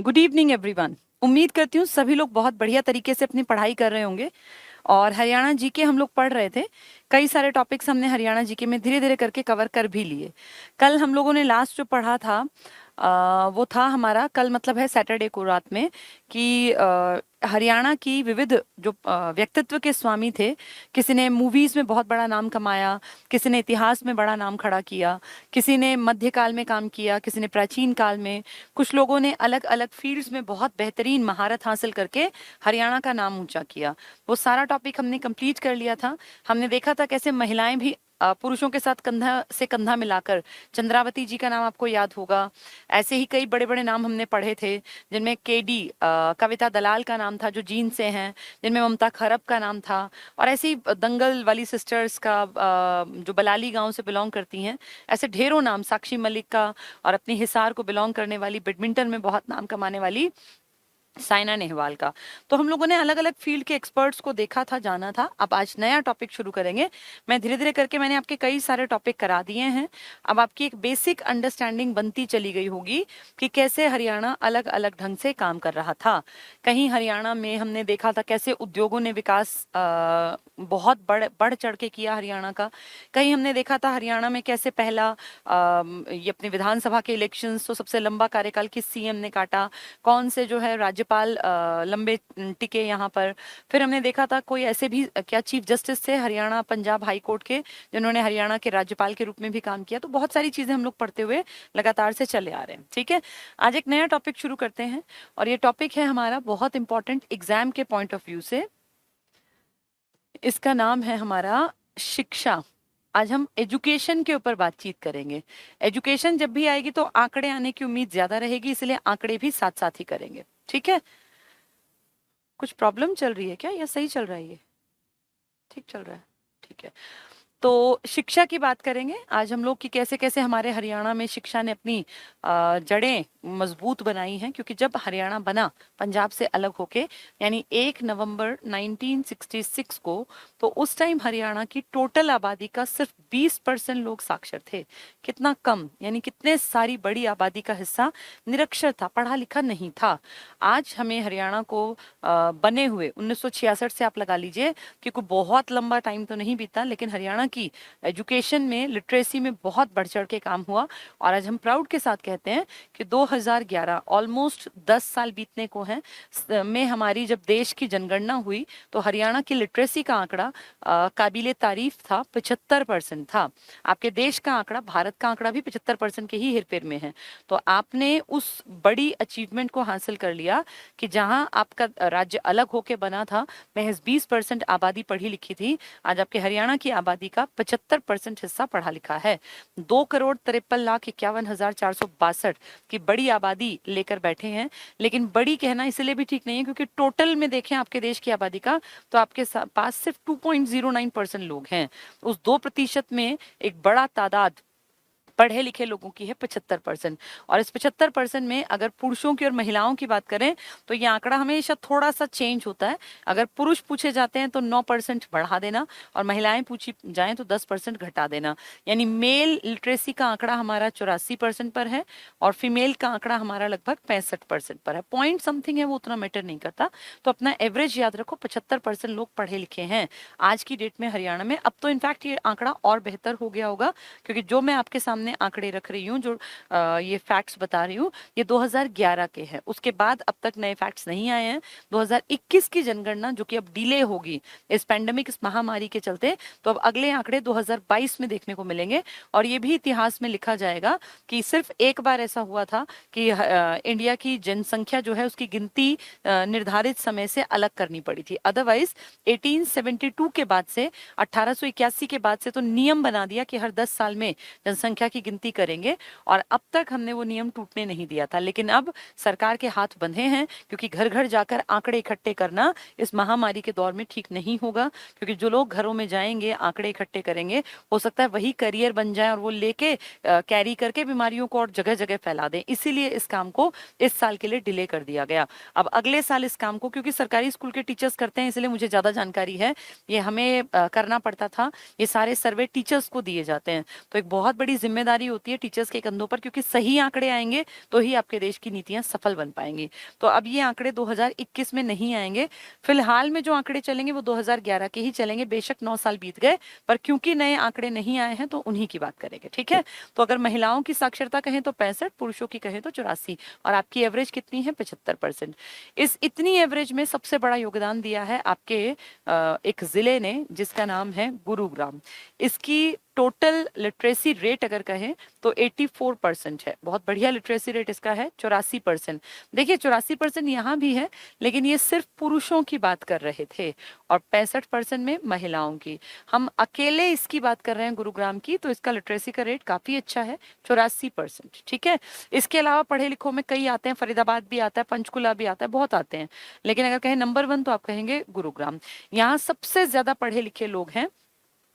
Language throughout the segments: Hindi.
Good evening everyone. उम्मीद करती हूँ सभी लोग बहुत बढ़िया तरीके से अपनी पढ़ाई कर रहे होंगे। और हरियाणा जीके हम लोग पढ़ रहे थे। कई सारे टॉपिक्स हमने हरियाणा जीके में धीरे धीरे करके कवर कर भी लिए। कल हम लोगों ने लास्ट जो पढ़ा था वो था हमारा, कल मतलब है सैटरडे को रात में, कि हरियाणा की विविध जो व्यक्तित्व के स्वामी थे। किसी ने मूवीज में बहुत बड़ा नाम कमाया, किसी ने इतिहास में बड़ा नाम खड़ा किया, किसी ने मध्यकाल में काम किया, किसी ने प्राचीन काल में, कुछ लोगों ने अलग अलग फील्ड्स में बहुत बेहतरीन महारत हासिल करके हरियाणा का नाम ऊंचा किया। वो सारा टॉपिक हमने कंप्लीट कर लिया था। हमने देखा था कैसे महिलाएं भी पुरुषों के साथ कंधा से कंधा मिलाकर, चंद्रावती जी का नाम आपको याद होगा, ऐसे ही कई बड़े बड़े नाम हमने पढ़े थे, जिनमें केडी कविता दलाल का नाम था जो जींद से हैं, जिनमें ममता खरब का नाम था, और ऐसे ही दंगल वाली सिस्टर्स का जो बलाली गांव से बिलोंग करती हैं, ऐसे ढेरों नाम, साक्षी मलिक का, और अपनी हिसार को बिलोंग करने वाली, बैडमिंटन में बहुत नाम कमाने वाली साइना नेहवाल का। तो हम लोगों ने अलग अलग फील्ड के एक्सपर्ट्स को देखा था, जाना था। अब आज नया टॉपिक शुरू करेंगे। मैं धीरे धीरे करके मैंने आपके कई सारे टॉपिक करा दिए हैं। अब आपकी एक बेसिक अंडरस्टैंडिंग बनती चली गई होगी कि कैसे हरियाणा अलग अलग ढंग से काम कर रहा था। कहीं हरियाणा में हमने देखा था कैसे उद्योगों ने विकास बहुत बढ़ चढ़ के किया हरियाणा का। कहीं हमने देखा था हरियाणा में कैसे पहला ये अपने विधानसभा के इलेक्शंस, तो सबसे लंबा कार्यकाल किस सीएम ने काटा, कौन से जो है राज्यपाल लंबे टिके यहाँ पर। फिर हमने देखा था कोई ऐसे भी क्या चीफ जस्टिस थे हरियाणा पंजाब हाई कोर्ट के, जिन्होंने हरियाणा के राज्यपाल के रूप में भी काम किया। तो बहुत सारी चीजें हम लोग पढ़ते हुए लगातार से चले आ रहे हैं। ठीक है, आज एक नया टॉपिक शुरू करते हैं, और ये टॉपिक है हमारा बहुत इंपॉर्टेंट एग्जाम के पॉइंट ऑफ व्यू से। इसका नाम है हमारा शिक्षा। आज हम एजुकेशन के ऊपर बातचीत करेंगे। एजुकेशन जब भी आएगी तो आंकड़े आने की उम्मीद ज्यादा रहेगी, इसलिए आंकड़े भी साथ साथ ही करेंगे। ठीक है, कुछ प्रॉब्लम चल रही है क्या या सही चल रहा है? ये ठीक चल रहा है, ठीक है। तो शिक्षा की बात करेंगे आज हम लोग कि कैसे कैसे हमारे हरियाणा में शिक्षा ने अपनी जड़ें मजबूत बनाई हैं। क्योंकि जब हरियाणा बना पंजाब से अलग होके, यानी 1 नवंबर 1966 को, तो उस टाइम हरियाणा की टोटल आबादी का सिर्फ 20% लोग साक्षर थे। कितना कम, यानी कितने सारी बड़ी आबादी का हिस्सा निरक्षर था, पढ़ा लिखा नहीं था। आज हमें हरियाणा को बने हुए 1966 से आप लगा लीजिए कि कोई बहुत लंबा टाइम तो नहीं बीता, लेकिन हरियाणा की एजुकेशन में, लिटरेसी में बहुत बढ़ चढ़ के काम हुआ। और आज हम प्राउड के साथ कहते हैं कि 2011, ऑलमोस्ट 10 साल बीतने को हैं, में हमारी जब देश की जनगणना हुई तो हरियाणा की लिटरेसी का आंकड़ा काबिले तारीफ था, 75% था। आपके देश का आंकड़ा, भारत का आंकड़ा भी 75% के ही हेरफेर में है। तो आपने उस बड़ी अचीवमेंट को हासिल कर लिया कि जहां आपका राज्य अलग होके बना था, महज 20% आबादी पढ़ी लिखी थी, आज आपके हरियाणा की आबादी का 75% हिस्सा पढ़ा लिखा है। 2,53,51,462 की बड़ी आबादी लेकर बैठे हैं। लेकिन बड़ी कहना इसलिए भी ठीक नहीं है क्योंकि टोटल में देखें आपके देश की आबादी का, तो आपके पास सिर्फ 2.09% लोग हैं। उस 2% में एक बड़ा तादाद पढ़े लिखे लोगों की है 75%। और इस 75% में अगर पुरुषों की और महिलाओं की बात करें तो ये आंकड़ा हमेशा थोड़ा सा चेंज होता है। अगर पुरुष पूछे जाते हैं तो 9% बढ़ा देना, और महिलाएं पूछी जाएं तो 10% घटा देना। यानी मेल लिटरेसी का आंकड़ा हमारा 84% पर है, और फीमेल का आंकड़ा हमारा लगभग 65% पर है। पॉइंट समथिंग है, वो उतना मैटर नहीं करता। तो अपना एवरेज याद रखो, 75% लोग पढ़े लिखे हैं आज की डेट में हरियाणा में। अब तो इनफैक्ट ये आंकड़ा और बेहतर हो गया होगा, क्योंकि जो मैं आपके सामने आंकड़े रख रही हूँ, जो ये फैक्ट्स बता रही हूँ, ये 2011 के हैं। उसके बाद अब तक नए फैक्ट्स नहीं आए हैं। 2021 की जनगणना जो कि अब डिले होगी इस पैंडेमिक, इस महामारी के चलते, तो अब अगले आंकड़े 2022 में देखने को मिलेंगे। और ये भी इतिहास में लिखा जाएगा कि सिर्फ एक बार ऐसा हुआ था कि इंडिया की जनसंख्या जो है उसकी गिनती निर्धारित समय से अलग करनी पड़ी थी। अदरवाइज 1872 के बाद से, 1881 के बाद से तो नियम बना दिया कि हर 10 साल में जनसंख्या की गिनती करेंगे, और अब तक हमने वो नियम टूटने नहीं दिया था। लेकिन अब सरकार के हाथ बंधे हैं, क्योंकि घर घर जाकर आंकड़े इकट्ठे करना इस महामारी के दौर में ठीक नहीं होगा। क्योंकि जो लोग घरों में जाएंगे, आंकड़े इकट्ठे करेंगे, हो सकता है वही करियर बन जाए और वो लेके कैरी करके बीमारियों को और जगह जगह फैला दें। इसीलिए इस काम को इस साल के लिए डिले कर दिया गया। अब अगले साल इस काम को, क्योंकि सरकारी स्कूल के टीचर्स करते हैं इसलिए मुझे ज्यादा जानकारी है, ये हमें करना पड़ता था। ये सारे सर्वे टीचर्स को दिए जाते हैं, तो एक बहुत बड़ी जिम्मेदारी जिम्मेदारी होती है टीचर्स के कंधों पर, क्योंकि सही आंकड़े आएंगे तो ही आपके देश की नीतियां सफल बन पाएंगी। तो अब ये आंकड़े 2021 में नहीं आएंगे, फिलहाल में जो आंकड़े चलेंगे वो 2011 के ही चलेंगे। बेशक 9 साल बीत गए, पर क्योंकि नए आंकड़े नहीं आए हैं तो उन्हीं की बात करेंगे, ठीक है। तो अगर महिलाओं की साक्षरता कहें तो 65, पुरुषों की कहें तो 84, और आपकी एवरेज कितनी है? 75%। इस इतनी एवरेज में सबसे बड़ा योगदान दिया है आपके एक जिले ने, जिसका नाम है गुरुग्राम। इसकी टोटल लिटरेसी रेट अगर कहें तो 84% है। बहुत बढ़िया लिटरेसी रेट इसका है, 84%। देखिए 84% यहाँ भी है, लेकिन ये सिर्फ पुरुषों की बात कर रहे थे, और 65% में महिलाओं की। हम अकेले इसकी बात कर रहे हैं गुरुग्राम की, तो इसका लिटरेसी का रेट काफी अच्छा है, 84%, ठीक है। इसके अलावा पढ़े लिखों में कई आते हैं, फरीदाबाद भी आता है, पंचकुला भी आता है, बहुत आते हैं, लेकिन अगर कहें नंबर 1 तो आप कहेंगे गुरुग्राम। यहाँ सबसे ज्यादा पढ़े लिखे लोग हैं।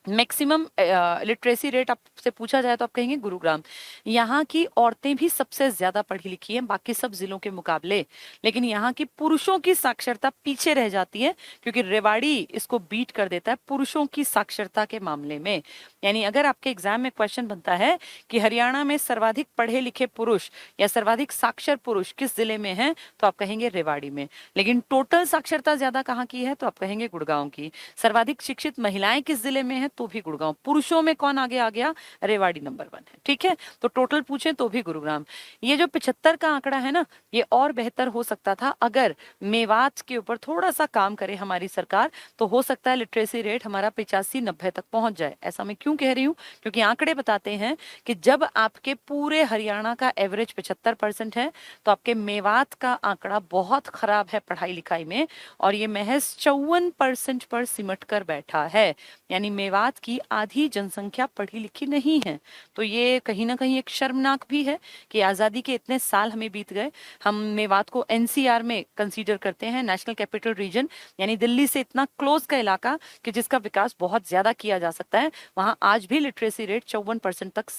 मैक्सिमम लिटरेसी रेट आपसे पूछा जाए तो आप कहेंगे गुरुग्राम। यहाँ की औरतें भी सबसे ज्यादा पढ़ी लिखी हैं बाकी सब जिलों के मुकाबले, लेकिन यहाँ की पुरुषों की साक्षरता पीछे रह जाती है, क्योंकि रेवाड़ी इसको बीट कर देता है पुरुषों की साक्षरता के मामले में। यानी अगर आपके एग्जाम में क्वेश्चन बनता है कि हरियाणा में सर्वाधिक पढ़े लिखे पुरुष या सर्वाधिक साक्षर पुरुष किस जिले में है, तो आप कहेंगे रेवाड़ी में। लेकिन टोटल साक्षरता ज्यादा कहाँ की है, तो आप कहेंगे गुड़गांव की। सर्वाधिक शिक्षित महिलाएं किस जिले में है, तो भी गुड़गांव। पुरुषों में कौन आगे आ गया? रेवाड़ी नंबर 1 है, ठीक है। तो टोटल पूछे तो भी गुरुग्राम। ये जो 75 का आंकड़ा है ना, ये और बेहतर हो सकता था अगर मेवात के ऊपर थोड़ा सा काम करे हमारी सरकार, तो हो सकता है लिटरेसी रेट हमारा 85-90 तक पहुंच जाए। ऐसा मैं क्यों कह रही हूँ? क्योंकि आंकड़े बताते हैं कि जब आपके पूरे हरियाणा का एवरेज 75% है, तो आपके मेवात का आंकड़ा बहुत खराब है पढ़ाई लिखाई में, और ये महज 54% पर सिमट कर बैठा है। यानी मेवात की आधी जनसंख्या पढ़ी लिखी नहीं है। तो ये कहीं ना कहीं एक शर्मनाक भी है कि आजादी के इतने साल हमें बीत गए, हम मेवात को एनसीआर में कंसीडर करते हैं, नेशनल कैपिटल रीजन, यानी दिल्ली से इतना क्लोज का इलाका कि जिसका विकास बहुत ज्यादा किया जा सकता है, वहां आज भी लिटरेसी रेट 54% तक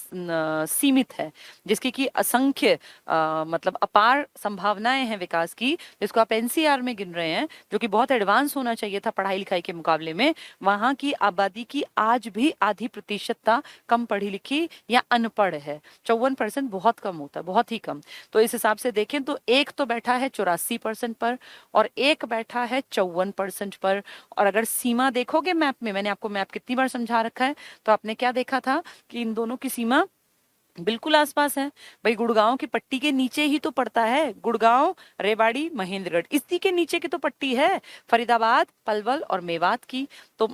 सीमित है, जिसकी की असंख्य मतलब अपार संभावनाएं हैं विकास की, जिसको आप एनसीआर में गिन रहे हैं, जो कि बहुत एडवांस होना चाहिए था पढ़ाई लिखाई के मुकाबले में। वहां की आबादी की आज भी आधी प्रतिशतता कम पढ़ी लिखी या अनपढ़ है। 54% बहुत कम होता है, बहुत ही कम। तो इस हिसाब से देखें तो एक तो बैठा है 84% पर, और एक बैठा है 54% पर। और अगर सीमा देखोगे मैप में, मैंने आपको मैप कितनी बार समझा रखा है, तो आपने क्या देखा था कि इन दोनों की सीमा बिल्कुल आसपास है। भाई गुड़गांव की पट्टी के नीचे ही तो पड़ता है, गुड़गांव, रेवाड़ी, महेंद्रगढ़, इसी के नीचे की तो पट्टी है फरीदाबाद, पलवल और मेवात की। तो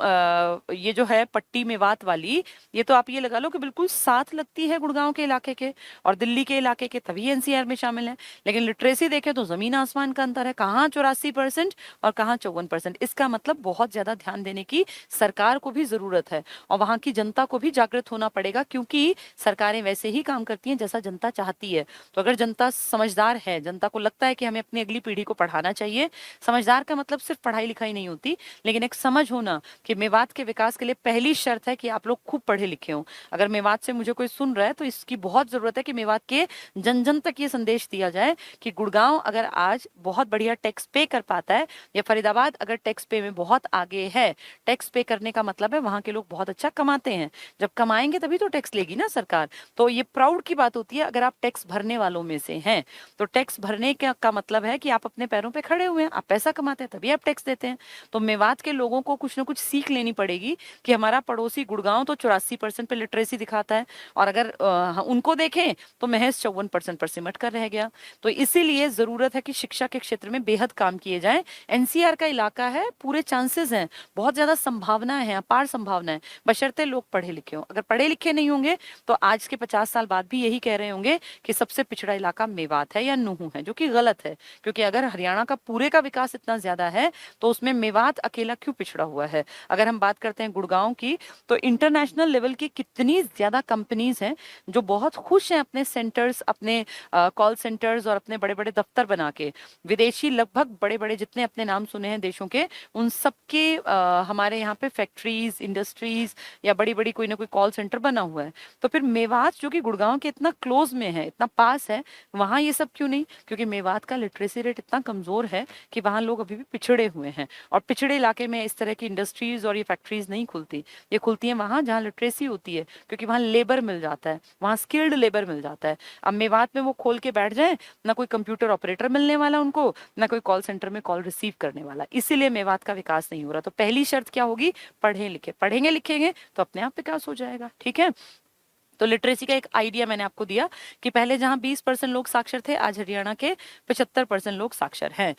ये जो है पट्टी मेवात वाली, ये तो आप ये लगा लो कि बिल्कुल साथ लगती है गुड़गांव के इलाके के और दिल्ली के इलाके के, तभी एनसीआर में शामिल है। लेकिन लिटरेसी देखें तो जमीन आसमान का अंतर है, कहाँ 84% और कहाँ 54%। इसका मतलब बहुत ज्यादा ध्यान देने की सरकार को भी जरूरत है, और वहां की जनता को भी जागृत होना पड़ेगा, क्योंकि सरकारें वैसे ही काम करती हैं जैसा जनता चाहती है। तो अगर जनता समझदार है, जनता को लगता है कि हमें अपनी अगली पीढ़ी को पढ़ाना चाहिए, समझदार का मतलब सिर्फ पढ़ाई लिखाई नहीं होती, लेकिन एक समझ होना कि मेवात के विकास के लिए पहली शर्त है कि आप लोग खूब पढ़े लिखे हो। अगर मेवात से मुझे कोई सुन रहा है तो इसकी बहुत जरूरत है कि मेवात के जन जन तक ये संदेश दिया जाए कि गुड़गांव अगर आज बहुत बढ़िया टैक्स पे कर पाता है, या फरीदाबाद अगर टैक्स पे में बहुत आगे है, टैक्स पे करने का मतलब है वहां के लोग बहुत अच्छा कमाते हैं, जब कमाएंगे तभी तो टैक्स लेगी ना सरकार। तो ये प्राउड की बात होती है अगर आप टैक्स भरने वालों में से हैं। तो टैक्स भरने का मतलब है कि आप अपने पैरों पे खड़े हुए हैं, आप पैसा कमाते हैं तभी आप टैक्स देते हैं। तो मेवात के लोगों को कुछ ना कुछ सीख लेनी पड़ेगी कि हमारा पड़ोसी गुड़गांव तो 84% पे लिटरेसी दिखाता है, और अगर उनको देखें तो महज 54% पर सिमट कर रह गया। तो इसीलिए जरूरत है कि शिक्षा के क्षेत्र में बेहद काम किए जाए। एनसीआर का इलाका है, पूरे चांसेस हैं, बहुत ज्यादा संभावनाएं हैं, अपार संभावनाएं, बशर्ते लोग पढ़े लिखे हों। अगर पढ़े लिखे नहीं होंगे तो आज के 50 साल बाद भी यही कह रहे होंगे कि सबसे पिछड़ा इलाका मेवात है या नूहू है, जो कि गलत है। क्योंकि अगर हरियाणा का पूरे का विकास इतना ज्यादा है तो उसमें मेवात अकेला क्यों पिछड़ा हुआ है। अगर हम बात करते हैं गुड़गांव की, तो इंटरनेशनल लेवल की कितनी ज्यादा कंपनीज हैं जो बहुत खुश हैं अपने सेंटर्स, अपने कॉल सेंटर्स और अपने बड़े बड़े दफ्तर बना के। विदेशी लगभग बड़े बड़े जितने अपने नाम सुने हैं देशों के, उन सबके हमारे यहाँ पे फैक्ट्रीज, इंडस्ट्रीज या बड़ी बड़ी कोई ना कोई कॉल सेंटर बना हुआ है। तो फिर मेवात जो कि कि गुड़गांव के इतना क्लोज में है, इतना पास है, वहां ये सब क्यों नहीं? क्योंकि मेवात का लिटरेसी रेट इतना कमजोर है कि वहां लोग अभी भी पिछड़े हुए हैं, और पिछड़े इलाके में इस तरह की इंडस्ट्रीज और ये फैक्ट्रीज नहीं खुलती। ये खुलती है वहां जहाँ लिटरेसी होती है, क्योंकि वहां लेबर मिल जाता है, वहां स्किल्ड लेबर मिल जाता है। अब मेवात में वो खोल के बैठ जाए, ना कोई कंप्यूटर ऑपरेटर मिलने वाला उनको, ना कोई कॉल सेंटर में कॉल रिसीव करने वाला, इसीलिए मेवात का विकास नहीं हो रहा। तो पहली शर्त क्या होगी? पढ़े लिखे, पढ़ेंगे लिखेंगे तो अपने आप विकास हो जाएगा। ठीक है, तो लिटरेसी का एक आइडिया मैंने आपको दिया कि पहले जहां 20% लोग साक्षर थे, आज हरियाणा के 75% लोग साक्षर हैं।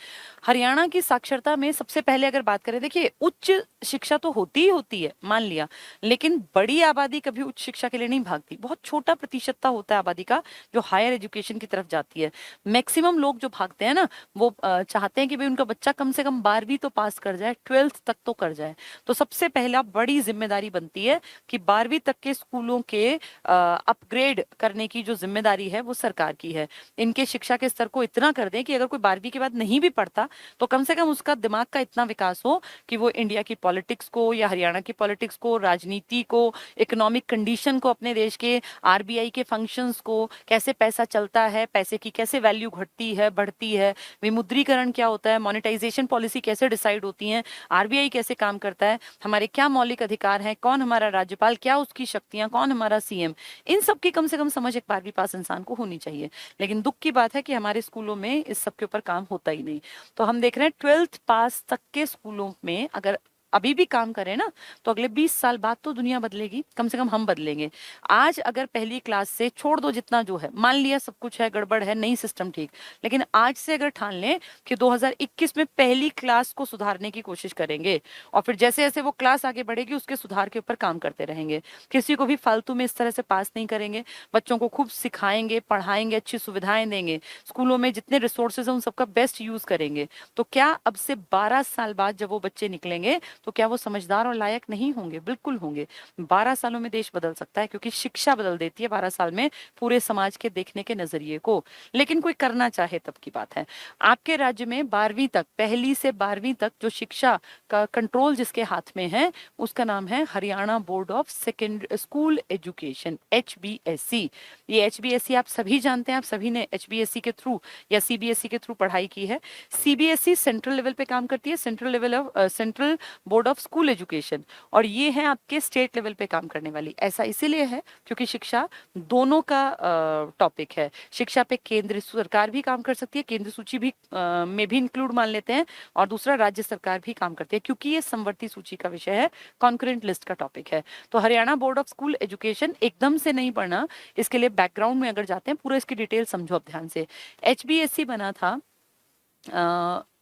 हरियाणा की साक्षरता में सबसे पहले अगर बात करें, देखिए उच्च शिक्षा तो होती ही होती है, मान लिया, लेकिन बड़ी आबादी कभी उच्च शिक्षा के लिए नहीं भागती। बहुत छोटा प्रतिशतता होता है आबादी का जो हायर एजुकेशन की तरफ जाती है। मैक्सिमम लोग जो भागते हैं ना, वो चाहते हैं कि भाई उनका बच्चा कम से कम 12वीं तो पास कर जाए, 12th तक तो कर जाए। तो सबसे पहला बड़ी जिम्मेदारी बनती है कि 12वीं तक के स्कूलों के अपग्रेड करने की जो जिम्मेदारी है वो सरकार की है। इनके शिक्षा के स्तर को इतना कर दें कि अगर कोई 12वीं के बाद नहीं भी पढ़ता तो कम से कम उसका दिमाग का इतना विकास हो कि वो इंडिया की पॉलिटिक्स को या हरियाणा की पॉलिटिक्स को, राजनीति को, इकोनॉमिक कंडीशन को, अपने देश के आरबीआई के फंक्शंस को, कैसे पैसा चलता है, पैसे की कैसे वैल्यू घटती है बढ़ती है, विमुद्रीकरण क्या होता है, मोनेटाइजेशन पॉलिसी कैसे डिसाइड होती है, आरबीआई कैसे काम करता है, हमारे क्या मौलिक अधिकार हैं, कौन हमारा राज्यपाल, क्या उसकी शक्तियां, कौन हमारा सीएम, इन सब की कम से कम समझ एक 12वीं पास इंसान को होनी चाहिए। लेकिन दुख की बात है कि हमारे स्कूलों में इस सब के ऊपर काम होता ही नहीं। तो हम देख रहे हैं 12th पास तक के स्कूलों में अगर अभी भी काम करें ना, तो अगले 20 साल बाद तो दुनिया बदलेगी, कम से कम हम बदलेंगे। आज अगर पहली क्लास से छोड़ दो जितना जो है, मान लिया सब कुछ है, गड़बड़ है, नहीं सिस्टम ठीक, लेकिन आज से अगर ठान लें कि 2021 में पहली क्लास को सुधारने की कोशिश करेंगे, और फिर जैसे जैसे वो क्लास आगे बढ़ेगी उसके सुधार के ऊपर काम करते रहेंगे, किसी को भी फालतू में इस तरह से पास नहीं करेंगे, बच्चों को खूब सिखाएंगे, पढ़ाएंगे, अच्छी सुविधाएं देंगे, स्कूलों में जितने रिसोर्सेज हैं उन सबका बेस्ट यूज करेंगे, तो क्या अब से 12 साल बाद जब वो बच्चे निकलेंगे तो क्या वो समझदार और लायक नहीं होंगे? बिल्कुल होंगे। 12 सालों में देश बदल सकता है, क्योंकि शिक्षा बदल देती है 12 साल में पूरे समाज के देखने के नजरिए को। लेकिन कोई करना चाहे तब की बात है। आपके राज्य में 12वीं तक, पहली से 12वीं तक जो शिक्षा का कंट्रोल जिसके हाथ में है उसका नाम है Haryana board of secondary school education, HBSC। ये HBSC आप सभी जानते हैं, आप सभी ने HBSC के थ्रू या CBSE के थ्रू पढ़ाई की है। CBSE सेंट्रल लेवल पे काम करती है, central level of central board of school education, और ये है आपके स्टेट लेवल पे काम करने वाली। ऐसा इसीलिए है क्योंकि शिक्षा दोनों का टॉपिक है। शिक्षा पे केंद्र सरकार भी काम कर सकती है, केंद्र सूची भी में भी इंक्लूड मान लेते हैं, और दूसरा राज्य सरकार भी काम करती है, क्योंकि ये समवर्ती सूची का विषय है, कॉन्करेंट लिस्ट का टॉपिक है। तो Haryana board of school education एकदम से नहीं पढ़ना, इसके लिए बैकग्राउंड में अगर जाते हैं पूरा इसकी डिटेल समझो अब ध्यान से। HBSC बना था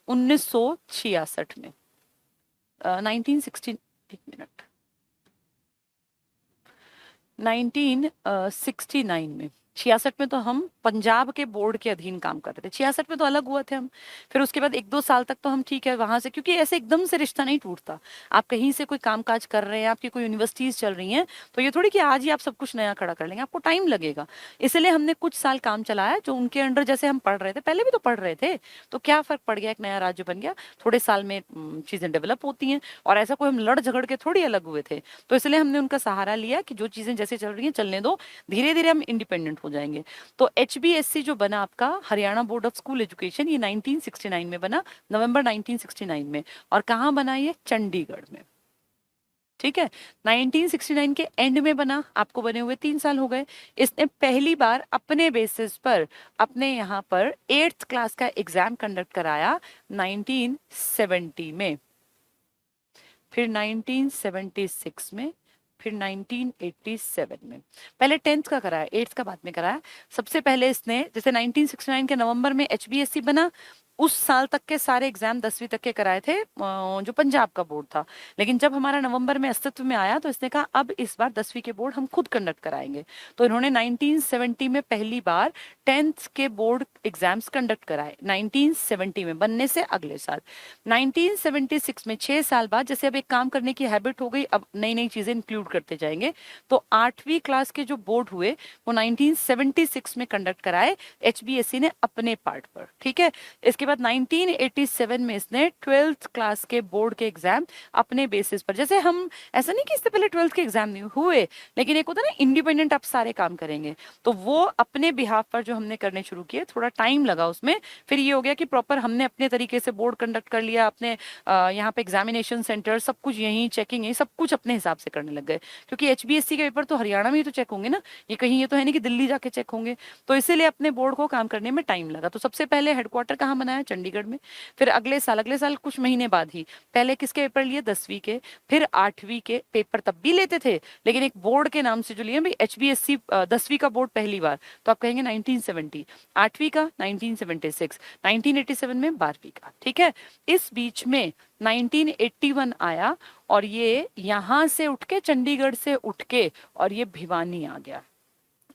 1966 में, 1960, एक मिनट, 1969 में। 66 में तो हम पंजाब के बोर्ड के अधीन काम कर रहे थे, 66 में तो अलग हुए थे हम। फिर उसके बाद 1-2 साल तक तो हम ठीक है वहां से, क्योंकि ऐसे एकदम से रिश्ता नहीं टूटता। आप कहीं से कोई कामकाज कर रहे हैं, आपकी कोई यूनिवर्सिटीज चल रही हैं, तो ये थोड़ी कि आज ही आप सब कुछ नया खड़ा कर लेंगे, आपको टाइम लगेगा। इसलिए हमने कुछ साल काम चलाया, जो उनके अंडर जैसे हम पढ़ रहे थे, पहले भी तो पढ़ रहे थे, तो क्या फर्क पड़ गया, एक नया राज्य बन गया, थोड़े साल में चीजें डेवलप होती हैं, और ऐसा कोई हम लड़ झगड़ के थोड़ी अलग हुए थे। तो इसलिए हमने उनका सहारा लिया कि जो चीजें जैसे चल रही हैं चलने दो, धीरे धीरे हम इंडिपेंडेंट हो जाएंगे। तो HBSC जो बना आपका Haryana board of school education, ये 1969 में बना, नवंबर 1969 में। और कहां बना? ये चंडीगढ़ में। ठीक है, 1969 के एंड में बना, आपको बने हुए 3 साल हो गए। इसने पहली बार अपने बेसिस पर अपने यहाँ पर 8th क्लास का एग्जाम कंडक्ट कराया 1970 में, फिर 1976 में, फिर 1987 में। पहले 10th का कराया, 8th का बाद में कराया। सबसे पहले इसने, जैसे 1969 के नवंबर में HBSC बना, उस साल तक के सारे एग्जाम 10वीं तक के कराए थे जो पंजाब का बोर्ड था। लेकिन जब हमारा नवंबर में अस्तित्व में आया तो इसने कहा अब इस बार 10वीं के बोर्ड हम खुद कंडक्ट कराएंगे। तो इन्होंने 1970 में पहली बार 10th के बोर्ड एग्जाम्स कंडक्ट कराए, 1970 में, बनने से अगले साल। 1976 में, 6 साल बाद, जैसे अब एक काम करने की हैबिट हो गई, अब नई नई चीजें इंक्लूड करते जाएंगे, तो 8वीं क्लास के जो बोर्ड हुए वो 1976 में कंडक्ट कराए HBSC ने अपने पार्ट पर। ठीक है, इसके इसके बाद 1987 में इसने 12th क्लास के बोर्ड के एग्जाम अपने बेसिस पर, जैसे हम ऐसा नहीं कि इससे पहले 12th के एग्जाम नहीं हुए, लेकिन एक होता है ना इंडिपेंडेंट आप सारे काम करेंगे, तो वो अपने बिहाफ पर जो हमने करने शुरू किए, थोड़ा टाइम लगा उसमें, फिर ये हो गया कि प्रॉपर हमने अपने तरीके से बोर्ड कंडक्ट कर लिया, अपने यहाँ पे एग्जामिनेशन सेंटर सब कुछ यहीं, चेकिंग यहीं, सब कुछ अपने हिसाब से करने लग गए, क्योंकि HBSC के पेपर तो हरियाणा में ही तो चेक होंगे ना, ये कहीं ये तो है नहीं कि दिल्ली जाके चेक होंगे, तो इसीलिए अपने बोर्ड को काम करने में टाइम लगा। तो सबसे पहले हेडक्वार्टर कहाँ बनाया, चंडीगढ़ में। फिर अगले साल कुछ महीने बाद ही पहले किसके पेपर लिए, 10वीं के, फिर 8वीं के पेपर तब भी लेते थे, लेकिन एक बोर्ड के नाम से जो लिए भाई HBSC 10वीं का बोर्ड पहली बार, तो आप कहेंगे 1970, 8वीं का 1976, 1987 में 12वीं का, ठीक है। इस बीच में 1981 आया और ये यहां से उठ के, चंडीगढ़ से उठ के, और ये भिवानी आ गया,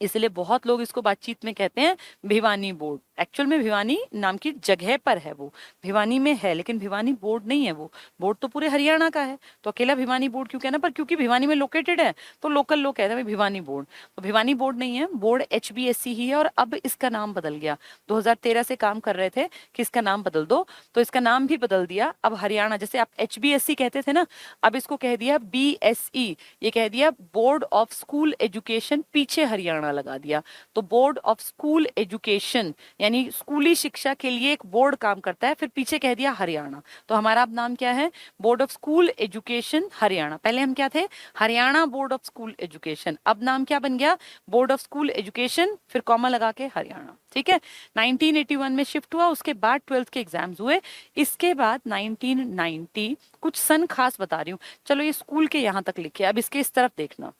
इसलिए बहुत लोग इसको बातचीत में कहते हैं भिवानी बोर्ड। एक्चुअल में भिवानी नाम की जगह पर है, वो भिवानी में है, लेकिन भिवानी बोर्ड नहीं है, वो बोर्ड तो पूरे हरियाणा का है, तो अकेला भिवानी बोर्ड क्यों कहना, पर क्योंकि भिवानी में लोकेटेड है तो लोकल लोग कहते हैं भिवानी बोर्ड, तो भिवानी बोर्ड नहीं है, बोर्ड HBSC ही है, और अब इसका नाम बदल गया। 2013 से काम कर रहे थे कि इसका नाम बदल दो, तो इसका नाम भी बदल दिया, अब हरियाणा, जैसे आप HBSC कहते थे ना, अब इसको कह दिया BSE, ये कह दिया बोर्ड ऑफ स्कूल एजुकेशन, पीछे हरियाणा लगा दिया, तो बोर्ड ऑफ स्कूल एजुकेशन यानी स्कूली शिक्षा के लिए एक बोर्ड काम करता है, फिर पीछे कह दिया हरियाणा, तो हमारा अब नाम क्या है, board of school education Haryana. पहले हम क्या थे, Haryana board of school education, अब नाम क्या बन गया, बोर्ड ऑफ स्कूल एजुकेशन, फिर कॉमा लगा के हरियाणा, ठीक है। 1981 में शिफ्ट हुआ, उसके बाद 12th के एग्जाम्स हुए, इसके बाद 1990, कुछ सन खास बता रही हूँ, चलो ये स्कूल के यहां तक लिखे, अब इसके इस तरफ देखना,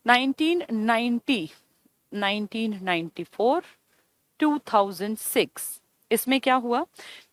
1990, 1994, 2006, इसमें क्या हुआ,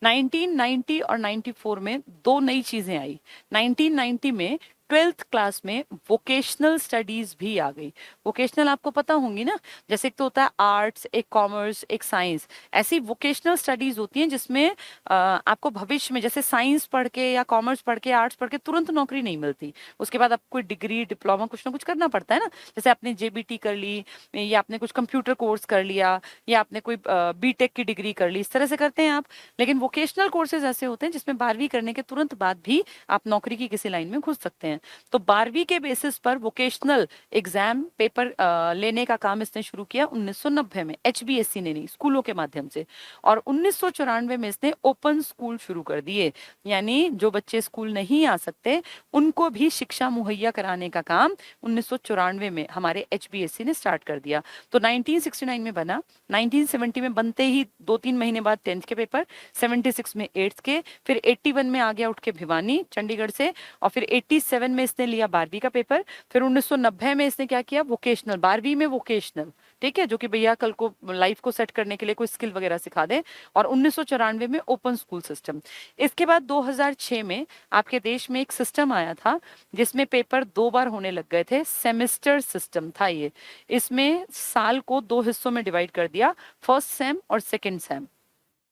1990 और 94 में दो नई चीजें आई। 1990 में 12th क्लास में वोकेशनल स्टडीज भी आ गई। वोकेशनल आपको पता होंगी ना, जैसे एक तो होता है आर्ट्स, एक कॉमर्स, एक साइंस, ऐसी वोकेशनल स्टडीज होती हैं जिसमें आपको भविष्य में, जैसे साइंस पढ़ के या कॉमर्स पढ़ के, आर्ट्स पढ़ के तुरंत नौकरी नहीं मिलती, उसके बाद आपको कोई डिग्री, डिप्लोमा, कुछ ना कुछ करना पड़ता है ना, जैसे आपने JBT कर ली, या आपने कुछ कंप्यूटर कोर्स कर लिया, या आपने कोई BTech की डिग्री कर ली, इस तरह से करते हैं आप। लेकिन वोकेशनल कोर्सेज ऐसे होते हैं जिसमें 12वीं करने के तुरंत बाद भी आप नौकरी की किसी लाइन में घुस सकते हैं, तो 12वीं के बेसिस पर वोकेशनल एग्जाम पेपर लेने का काम इसने शुरू किया 1990 में, HBSC ने नहीं, स्कूलों के माध्यम से, और 1994 में इसने ओपन स्कूल शुरू कर दिए, यानी जो बच्चे स्कूल नहीं आ सकते उनको भी शिक्षा मुहैया कराने का काम 1994 में हमारे HBSC ने स्टार्ट कर दिया। तो 1969 में बना, 1970 में बनते ही 2-3 महीने बाद 10th के पेपर, 76 में 8th के, फिर 81 में आ गया उठ के भिवानी चंडीगढ़ से, और फिर 87 में इसने लिया 12वीं का पेपर, फिर 1990 में इसने क्या किया, वोकेशनल, 12वीं में वोकेशनल, ठीक है, जो कि भैया कल को लाइफ को सेट करने के लिए कोई स्किल वगैरह सिखा दे, और 1994 में ओपन स्कूल सिस्टम। इसके बाद 2006 में आपके देश में एक सिस्टम आया था जिसमें पेपर 2 बार होने लग गए थे, सेमेस्टर सिस्टम था ये, इसमें साल को 2 हिस्सों में डिवाइड कर दिया, फर्स्ट सेम और सेकेंड सेम,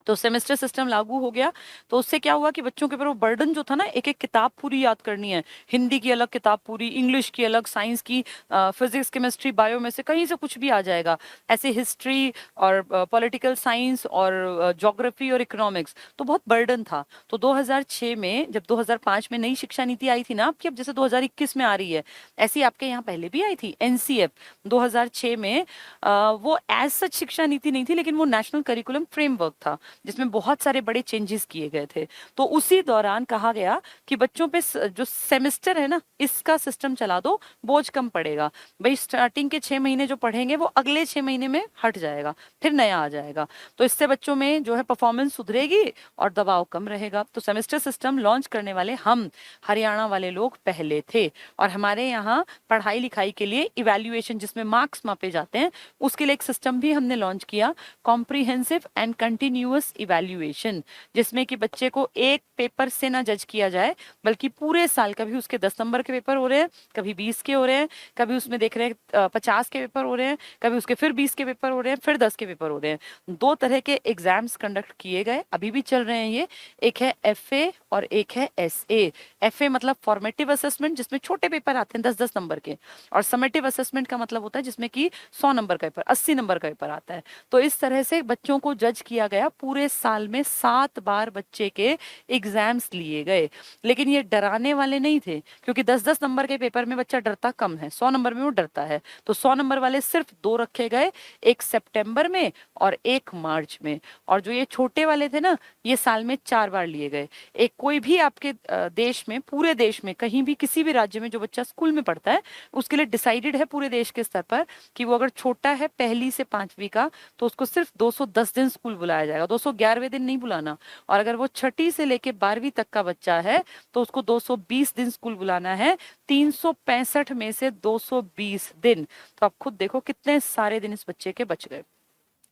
तो सेमेस्टर सिस्टम लागू हो गया। तो उससे क्या हुआ कि बच्चों के ऊपर वो बर्डन जो था ना, एक एक किताब पूरी याद करनी है, हिंदी की अलग किताब पूरी, इंग्लिश की अलग, साइंस की, फिजिक्स, केमिस्ट्री, बायो में से कहीं से कुछ भी आ जाएगा, ऐसे हिस्ट्री और पॉलिटिकल साइंस और ज्योग्राफी और इकोनॉमिक्स, तो बहुत बर्डन था। तो 2006 में, जब 2005 में नई शिक्षा नीति आई थी ना आपकी, अब जैसे 2021 में आ रही है, ऐसी आपके यहाँ पहले भी आई थी NCF 2006 में, वो एज सच शिक्षा नीति नहीं थी, लेकिन वो नेशनल करिकुलम फ्रेमवर्क था जिसमें बहुत सारे बड़े चेंजेस किए गए थे। तो उसी दौरान कहा गया कि बच्चों पे जो सेमेस्टर है ना, इसका सिस्टम चला दो, बोझ कम पड़ेगा, भाई स्टार्टिंग के 6 महीने जो पढ़ेंगे वो अगले 6 महीने में हट जाएगा, फिर नया आ जाएगा, तो इससे बच्चों में जो है परफॉर्मेंस सुधरेगी और दबाव कम रहेगा। तो सेमेस्टर सिस्टम लॉन्च करने वाले हम हरियाणा वाले लोग पहले थे, और हमारे यहाँ पढ़ाई लिखाई के लिए इवैल्यूएशन, जिसमें मार्क्स मापे जाते हैं, उसके लिए एक सिस्टम भी हमने लॉन्च किया, कॉम्प्रिहेंसिव एंड कंटिन्यूअस इवैल्यूएशन, जिसमें कि बच्चे को एक पेपर से ना जज किया जाए, बल्कि पूरे साल, कभी उसके 10 नंबर के पेपर हो रहे हैं, कभी 20 के हो रहे हैं, कभी उसमें देख रहे हैं 50 के पेपर हो रहे हैं, कभी उसके फिर 20 के पेपर हो रहे हैं, फिर 10 के पेपर हो रहे हैं। 2 तरह के एग्जाम्स कंडक्ट किए गए, अभी भी चल रहे हैं ये, एक है FA और एक है SA। FA मतलब फॉर्मेटिव असेसमेंट, जिसमें छोटे पेपर आते हैं 10-10 नंबर के, और समेटिव असेसमेंट का मतलब होता है जिसमें कि 100 नंबर का पेपर, 80 नंबर का पेपर आता है। तो इस तरह से बच्चों को जज किया गया पूरे साल में 7 बार बच्चे के एग्जाम्स लिए गए। लेकिन ये डराने वाले नहीं थे, क्योंकि 10-10 नंबर के पेपर में बच्चा डरता कम है, 100 नंबर में वो डरता है। तो 100 नंबर वाले सिर्फ 2 रखे गए, एक सितंबर में और एक मार्च में। और जो ये छोटे वाले थे ना, ये साल में 4 बार लिए गए। एक कोई भी आपके देश में, पूरे देश में कहीं भी किसी भी राज्य में जो बच्चा स्कूल में पढ़ता है, उसके लिए डिसाइडेड है पूरे देश के स्तर पर कि वो अगर छोटा है 1ली से 5वीं का, तो उसको सिर्फ 210 दिन स्कूल बुलाया जाएगा, 211वें दिन नहीं बुलाना। और अगर वो 6ठी से लेके 12वीं तक का बच्चा है तो उसको 220 दिन स्कूल बुलाना है, 365 में से 220 दिन। तो आप खुद देखो कितने सारे दिन इस बच्चे के बच गए।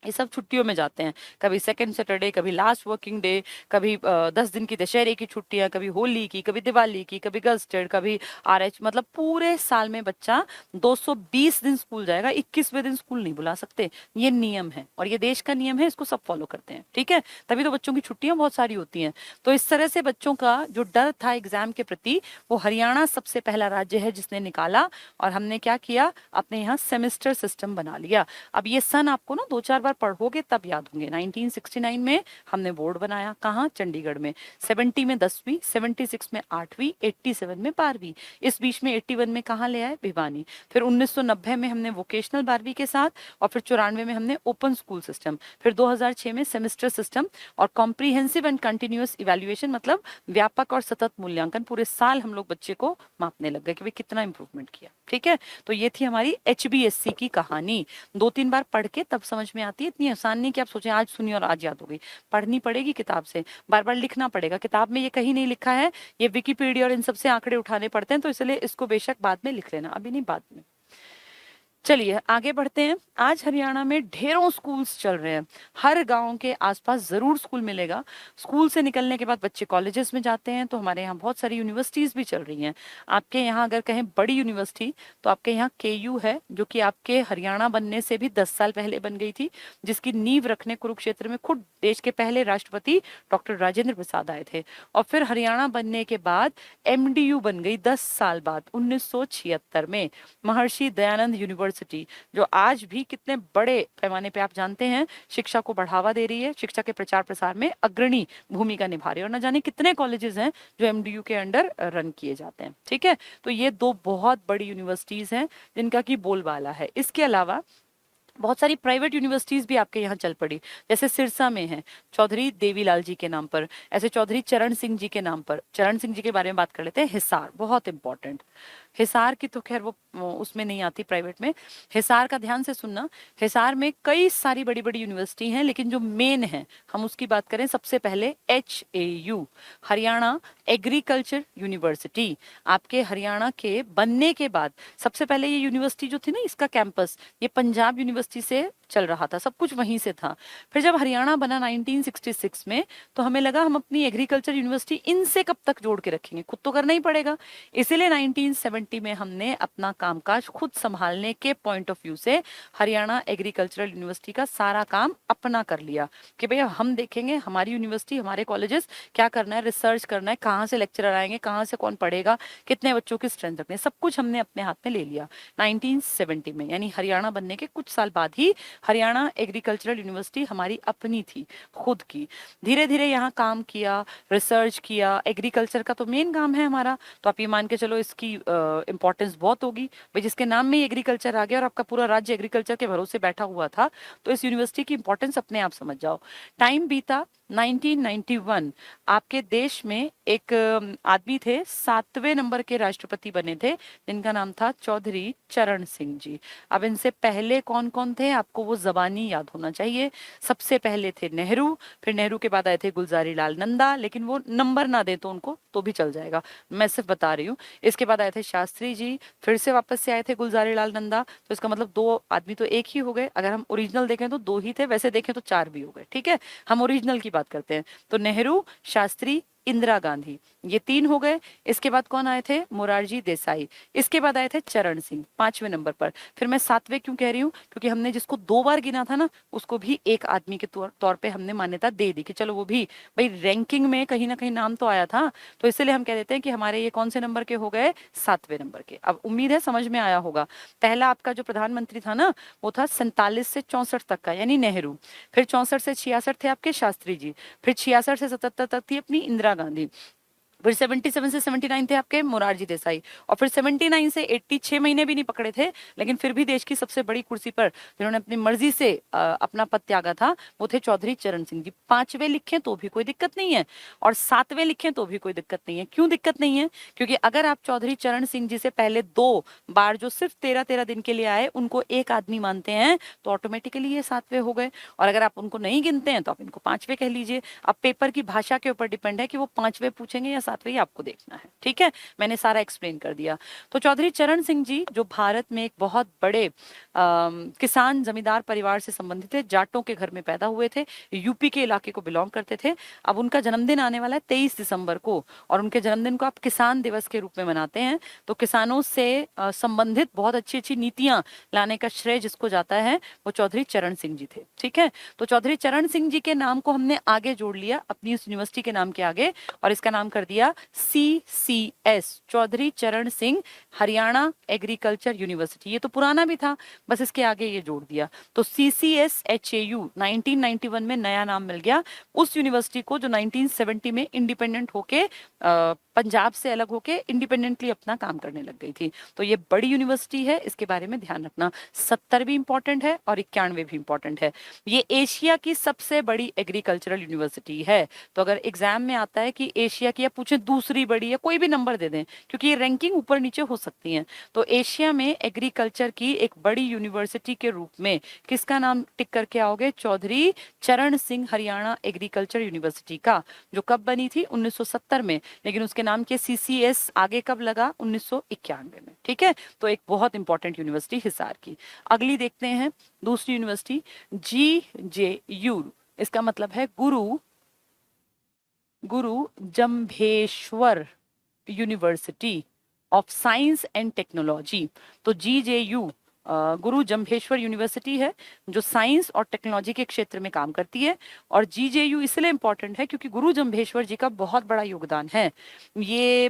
ये सब छुट्टियों में जाते हैं, कभी सेकंड सैटरडे, कभी लास्ट वर्किंग डे, कभी 10 दिन की दशहरे की छुट्टियां, कभी होली की, कभी दिवाली की, कभी गस्टेड, कभी RH। मतलब पूरे साल में बच्चा 220 दिन स्कूल जाएगा, 21वें दिन स्कूल नहीं बुला सकते। ये नियम है और ये देश का नियम है, इसको सब फॉलो करते हैं, ठीक है। तभी तो बच्चों की छुट्टियां बहुत सारी होती हैं। तो इस तरह से बच्चों का जो डर था एग्जाम के प्रति, वो हरियाणा सबसे पहला राज्य है जिसने निकाला। और हमने क्या किया, अपने यहाँ सेमेस्टर सिस्टम बना लिया। अब ये सन आपको ना 2-4 बार पढ़ोगे तब याद होंगे। 1969 में हमने बोर्ड बनाया, कहाँ, चंडीगढ़ में। 70 में 10वीं, 76 में 8वीं, 87 में 12वीं। इस बीच में 81 में कहाँ ले आए, भिवानी। फिर 1990 में हमने वोकेशनल 12वीं के साथ, और फिर 94 में हमने ओपन स्कूल सिस्टम। फिर 2006 में सेमेस्टर सिस्टम और कॉम्प्रीहेंसिव एंड कंटिन्यूअस इवैल्यूएशन, मतलब व्यापक और सतत मूल्यांकन। पूरे साल हम लोग बच्चे को मापने लग गए कि भाई कितना इंप्रूवमेंट किया, ठीक है। तो ये थी हमारी HBSC की कहानी। 2-3 बार पढ़ के तब समझ में आती है, इतनी आसान नहीं कि आप सोचें आज सुनी और आज याद हो गई। पढ़नी पड़ेगी किताब से, बार बार लिखना पड़ेगा। किताब में ये कहीं नहीं लिखा है, ये विकिपीडिया और इन सब से आंकड़े उठाने पड़ते हैं, तो इसलिए इसको बेशक बाद में लिख लेना, अभी नहीं बाद में। चलिए आगे बढ़ते हैं। आज हरियाणा में ढेरों स्कूल्स चल रहे हैं, हर गांव के आसपास जरूर स्कूल मिलेगा। स्कूल से निकलने के बाद बच्चे कॉलेजेस में जाते हैं, तो हमारे यहाँ बहुत सारी यूनिवर्सिटीज भी चल रही हैं। आपके यहाँ अगर कहें बड़ी यूनिवर्सिटी, तो आपके यहाँ KU है, जो कि आपके हरियाणा बनने से भी 10 साल पहले बन गई थी, जिसकी नींव रखने कुरुक्षेत्र में खुद देश के पहले राष्ट्रपति डॉक्टर राजेंद्र प्रसाद आए थे। और फिर हरियाणा बनने के बाद MDU बन गई 10 साल बाद, 1976 में, महर्षि दयानंद यूनिवर्सिटी, जो आज भी कितने बड़े पैमाने पे आप जानते हैं शिक्षा को बढ़ावा दे रही है, शिक्षा के प्रचार प्रसार में अग्रणी भूमिका निभा रही है। और न जाने कितने कॉलेजेस हैं जो MDU के अंडर रन किए जाते हैं, ठीक है। तो ये 2 बहुत बड़ी यूनिवर्सिटीज हैं जिनका की बोलबाला है। इसके अलावा बहुत सारी प्राइवेट यूनिवर्सिटीज भी आपके यहाँ चल पड़ी, जैसे सिरसा में है चौधरी देवीलाल जी के नाम पर, ऐसे चौधरी चरण सिंह जी के नाम पर। चरण सिंह जी के बारे में बात कर लेते हैं। हिसार बहुत इंपॉर्टेंट, हिसार की तो खैर वो उसमें नहीं आती प्राइवेट में। हिसार का ध्यान से सुनना, हिसार में कई सारी बड़ी बड़ी यूनिवर्सिटी हैं, लेकिन जो मेन है हम उसकी बात करें, सबसे पहले HAU, हरियाणा एग्रीकल्चर यूनिवर्सिटी। आपके हरियाणा के बनने के बाद सबसे पहले ये यूनिवर्सिटी जो थी ना, इसका कैंपस ये पंजाब यूनिवर्सिटी से चल रहा था, सब कुछ वहीं से था। फिर जब हरियाणा बना 1966 में, तो हमें लगा हम अपनी एग्रीकल्चर यूनिवर्सिटी इनसे कब तक जोड़ के रखेंगे, खुद तो करना ही पड़ेगा। इसीलिए 1970 में हमने अपना कामकाज खुद संभालने के पॉइंट ऑफ व्यू से हरियाणा एग्रीकल्चरल यूनिवर्सिटी का सारा काम अपना कर लिया कि भैया हम देखेंगे हमारी यूनिवर्सिटी, हमारे कॉलेजेस क्या करना है, रिसर्च करना है, कहाँ से लेक्चरर आएंगे, कहाँ से कौन पढ़ेगा, कितने बच्चों की स्ट्रेंथ रखनी है, सब कुछ हमने अपने हाथ में ले लिया 1970 में। यानी हरियाणा बनने के कुछ साल बाद ही हरियाणा एग्रीकल्चरल यूनिवर्सिटी हमारी अपनी थी, खुद की। धीरे धीरे यहाँ काम किया, रिसर्च किया। एग्रीकल्चर का तो मेन काम है हमारा, तो आप ये मान के चलो इसकी इंपॉर्टेंस बहुत होगी भाई। जिसके नाम में ही एग्रीकल्चर आ गया और आपका पूरा राज्य एग्रीकल्चर के भरोसे बैठा हुआ था, तो इस यूनिवर्सिटी की इंपॉर्टेंस अपने आप समझ जाओ। टाइम बीता 1991, आपके देश में एक आदमी थे, 7वें नंबर के राष्ट्रपति बने थे, जिनका नाम था चौधरी चरण सिंह जी। अब इनसे पहले कौन कौन थे आपको वो जबानी याद होना चाहिए। सबसे पहले थे नेहरू, फिर नेहरू के बाद आए थे गुलजारी लाल नंदा, लेकिन वो नंबर ना दे तो उनको तो भी चल जाएगा, मैं सिर्फ बता रही हूँ। इसके बाद आए थे शास्त्री जी, फिर से वापस से आए थे गुलजारी लाल नंदा। तो इसका मतलब 2 आदमी तो एक ही हो गए। अगर हम ओरिजिनल देखें तो 2 ही थे, वैसे देखें तो 4 भी हो गए, ठीक है। हम ओरिजिनल की बात करते हैं। तो नेहरू, शास्त्री, इंदिरा गांधी। ये 3 हो गए। इसके बाद कौन आए थे? मोरारजी देसाई। इसके बाद आए थे चरण सिंह 5वें नंबर पर। फिर मैं 7वें क्यों कह रही हूँ? क्योंकि हमने जिसको 2 बार गिना था ना, उसको भी एक आदमी के तौर पे हमने मान्यता दे दी कि चलो वो भी भाई रैंकिंग में कहीं ना कहीं नाम तो आया था, तो इसलिए हम कह देते हैं कि हमारे ये कौन से नंबर के हो गए? 7वें नंबर के। अब उम्मीद है समझ में आया होगा। पहला आपका जो प्रधानमंत्री था ना, वो था 47 से 64 तक का, यानी नेहरू। फिर 64 से 66 थे आपके शास्त्री जी। फिर 66 से 77 तक थी अपनी इंदिरा गांधी। फिर 77 से 79 थे आपके मोरारजी देसाई। और फिर 79 से 80 6 महीने भी नहीं पकड़े थे, लेकिन फिर भी देश की सबसे बड़ी कुर्सी पर जिन्होंने अपनी मर्जी से अपना पद त्यागा था, वो थे चौधरी चरण सिंह जी। 5वें लिखें तो भी कोई दिक्कत नहीं है, और 7वें लिखें तो भी कोई दिक्कत नहीं है। क्यों दिक्कत नहीं है? क्योंकि अगर आप चौधरी चरण सिंह जी से पहले 2 बार जो सिर्फ 13-13 दिन के लिए आए, उनको एक आदमी मानते हैं, तो ऑटोमेटिकली ये 7वें हो गए। और अगर आप उनको नहीं गिनते हैं तो आप इनको 5वें कह लीजिए। अब पेपर की भाषा के ऊपर डिपेंड है कि वो 5वें पूछेंगे या 7वें, आपको देखना है। ठीक है, मैंने सारा एक्सप्लेन कर दिया। तो चौधरी चरण सिंह जी जो भारत में एक बहुत बड़े किसान जमींदार परिवार से संबंधित थे, जाटों के घर में पैदा हुए थे, यूपी के इलाके को बिलोंग करते थे। अब उनका जन्मदिन आने वाला है 23 दिसंबर को, और उनके जन्मदिन को आप किसान दिवस के रूप में मनाते हैं। तो किसानों से संबंधित बहुत अच्छी अच्छी नीतियां लाने का श्रेय जिसको जाता है, वो चौधरी चरण सिंह जी थे। ठीक है, तो चौधरी चरण सिंह जी के नाम को हमने आगे जोड़ लिया अपनी उस यूनिवर्सिटी के नाम के आगे, और इसका नाम कर दिया CCS, चौधरी चरण सिंह हरियाणा एग्रीकल्चर यूनिवर्सिटी। ये तो पुराना भी था, बस इसके आगे ये जोड़ दिया। तो CCS HAU 1991 में नया नाम मिल गया उस यूनिवर्सिटी को जो 1970 में इंडिपेंडेंट होके पंजाब से अलग होके इंडिपेंडेंटली अपना काम करने लग गई थी। तो ये बड़ी यूनिवर्सिटी है, इसके बारे में ध्यान रखना। 70 भी इंपॉर्टेंट है और 91 भी इंपॉर्टेंट है। ये एशिया की सबसे बड़ी एग्रीकल्चरल यूनिवर्सिटी है। तो अगर एग्जाम में आता है कि एशिया की, या पूछे दूसरी बड़ी, या कोई भी नंबर दे दें, क्योंकि ये रैंकिंग ऊपर नीचे हो सकती है, तो एशिया में एग्रीकल्चर की एक बड़ी यूनिवर्सिटी के रूप में किसका नाम टिक करके आओगे? चौधरी चरण सिंह हरियाणा एग्रीकल्चर यूनिवर्सिटी का, जो कब बनी थी? 1970 में, लेकिन उसके नाम के CCS आगे कब लगा? 1991 में। ठीक है, तो एक बहुत इंपॉर्टेंट यूनिवर्सिटी हिसार की। अगली देखते हैं दूसरी यूनिवर्सिटी, GJU। इसका मतलब है गुरु Jambheshwar university of science and technology. तो GJU गुरु जम्भेश्वर यूनिवर्सिटी है जो साइंस और टेक्नोलॉजी के क्षेत्र में काम करती है। और GJU इसलिए इंपॉर्टेंट है क्योंकि गुरु जम्भेश्वर जी का बहुत बड़ा योगदान है। ये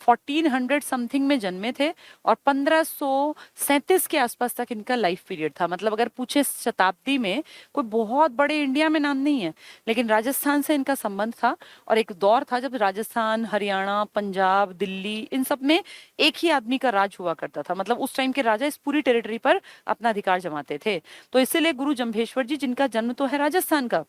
1400 समथिंग में जन्मे थे और 1537 के आसपास तक इनका लाइफ पीरियड था। मतलब अगर पूछे शताब्दी में, कोई बहुत बड़े इंडिया में नाम नहीं है, लेकिन राजस्थान से इनका संबंध था। और एक दौर था जब राजस्थान, हरियाणा, पंजाब, दिल्ली, इन सब में एक ही आदमी का राज हुआ करता था। मतलब उस टाइम के राजा इस पूरी टेरिटरी पर अपना अधिकार जमाते थे। तो इसीलिए गुरु जम्भेश्वर जी, जिनका जन्म तो है राजस्थान का,